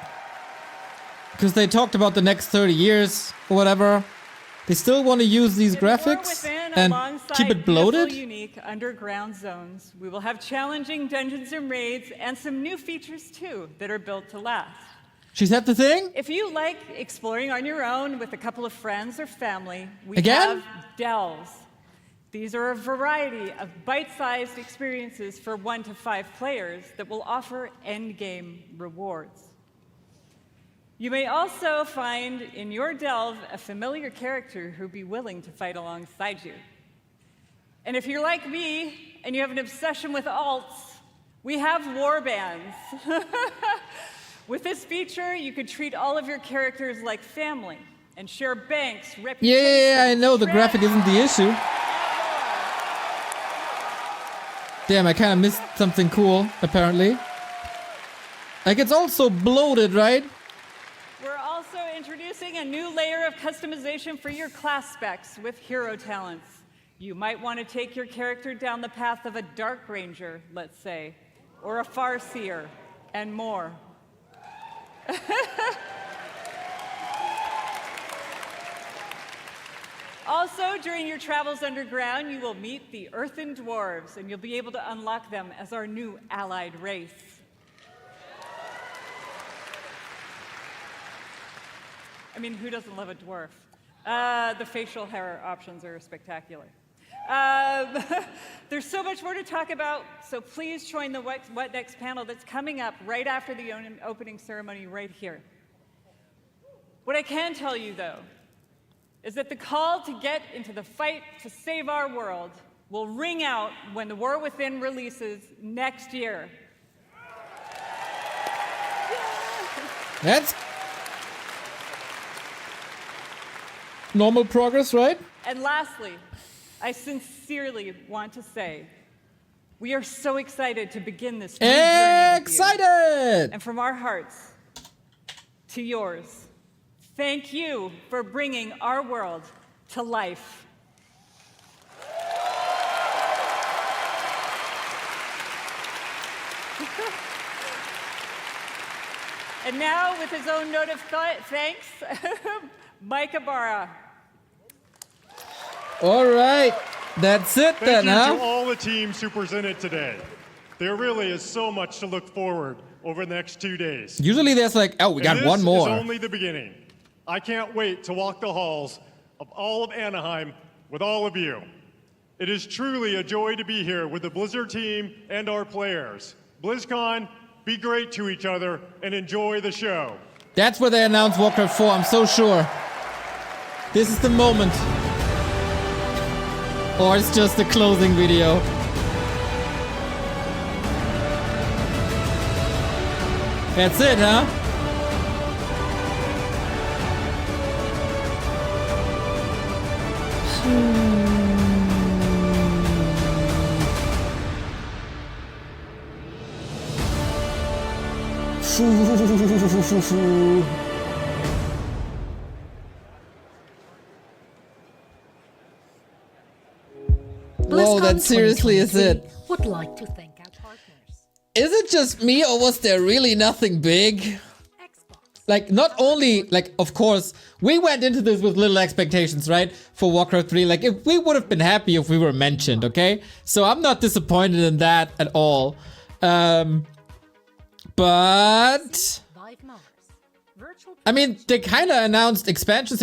Because they talked about the next 30 years or whatever. They still want to use these graphics and keep it bloated? Unique underground zones. We will have challenging dungeons and raids and some new features too that are built to last. She said the thing? If you like exploring on your own with a couple of friends or family, we Again? have delves. These are a variety of bite-sized experiences for 1 to 5 players that will offer endgame rewards. You may also find in your delve a familiar character who'd be willing to fight alongside you. And if you're like me and you have an obsession with alts, we have warbands. With this feature, you could treat all of your characters like family and share banks, reputations. Yeah, I know the graphic isn't the issue. Damn, I kind of missed something cool, apparently. Like, it's also bloated, right? We're also introducing a new layer of customization for your class specs with hero talents. You might want to take your character down the path of a Dark Ranger, let's say, or a Farseer, and more. Also, during your travels underground, you will meet the Earthen Dwarves, and you'll be able to unlock them as our new allied race. I mean, who doesn't love a dwarf? The facial hair options are spectacular. There's so much more to talk about, so please join the What Next panel that's coming up right after the opening ceremony right here. What I can tell you, though, is that the call to get into the fight to save our world will ring out when The War Within releases next year. That's normal progress, right? And lastly, I sincerely want to say, we are so excited to begin this new journey with you. Excited! And from our hearts to yours, thank you for bringing our world to life. And now, with his own note of thanks, Mike Ybarra. All right, that's it then, Thank you huh? to all the teams who presented today. There really is so much to look forward over the next 2 days. Usually there's like, oh, we got one more. This is only the beginning. I can't wait to walk the halls of all of Anaheim with all of you. It is truly a joy to be here with the Blizzard team and our players. BlizzCon, be great to each other and enjoy the show. That's where they announced Warcraft 4, I'm so sure. This is the moment. Or it's just a closing video. That's it, huh? Whoa, that seriously is it. Would like to thank our partners. Is it just me, or was there really nothing big? Like, not only, like, of course, we went into this with little expectations, right? For Warcraft 3, like, if we would have been happy if we were mentioned, okay? So I'm not disappointed in that at all. But I mean, they kind of announced expansions.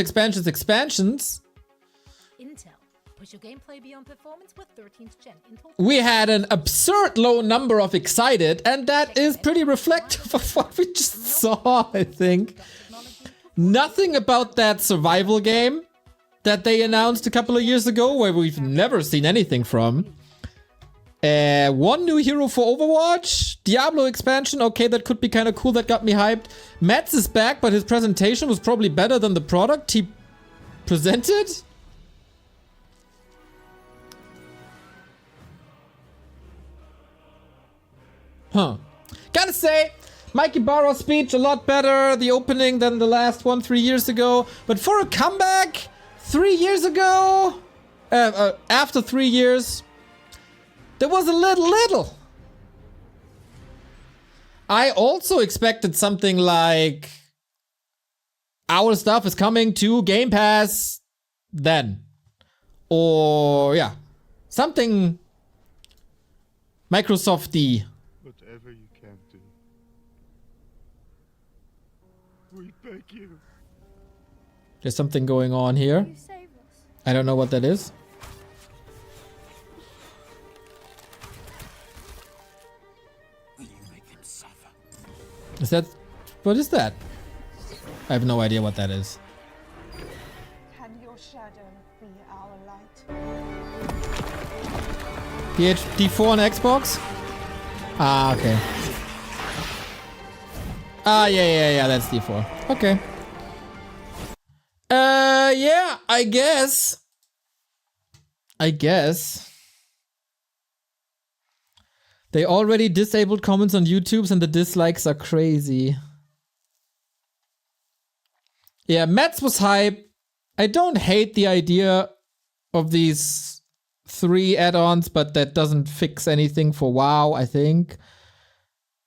Intel, push your gameplay beyond performance with 13th gen Intel. We had an absurd low number of excited, and that is pretty reflective of what we just saw, I think. Nothing about that survival game that they announced a couple of years ago, where we've never seen anything from. One new hero for Overwatch. Diablo expansion. Okay, that could be kind of cool. That got me hyped. Metz is back, but his presentation was probably better than the product he presented. Huh. Gotta say, Mike Ybarra's speech a lot better, the opening, than the last one 3 years ago. But for a comeback 3 years ago, after 3 years, there was a little. I also expected something like, our stuff is coming to Game Pass then. Or, yeah, something Microsoft-y. Whatever you can do. We beg you. There's something going on here. I don't know what that is. Is that... what is that? I have no idea what that is. Can your shadow be our light? D4 on Xbox? Ah, okay. Ah, yeah, that's D4. Okay. Yeah, I guess. They already disabled comments on YouTube and the dislikes are crazy. Yeah, Metz was hype. I don't hate the idea of these 3 add-ons, but that doesn't fix anything for WoW, I think.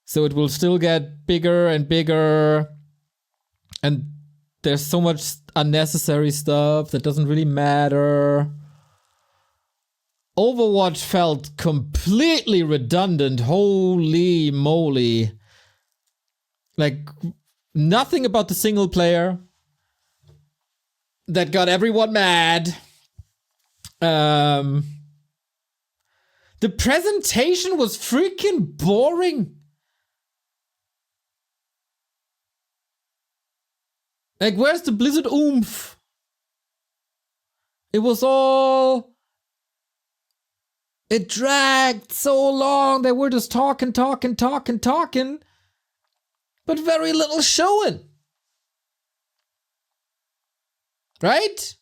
So it will still get bigger and bigger. And there's so much unnecessary stuff that doesn't really matter. Overwatch felt completely redundant. Holy moly. Like, nothing about the single player that got everyone mad. The presentation was freaking boring. Like, where's the Blizzard oomph? It was all... it dragged so long. They were just talking. But very little showing. Right?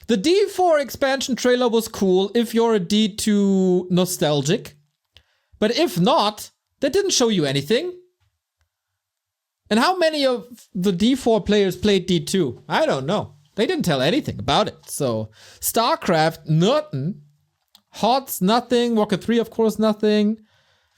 The D4 expansion trailer was cool if you're a D2 nostalgic. But if not, that didn't show you anything. And how many of the D4 players played D2? I don't know. They didn't tell anything about it. So, StarCraft, nothing. HOTS, nothing. Warcraft 3, of course, nothing.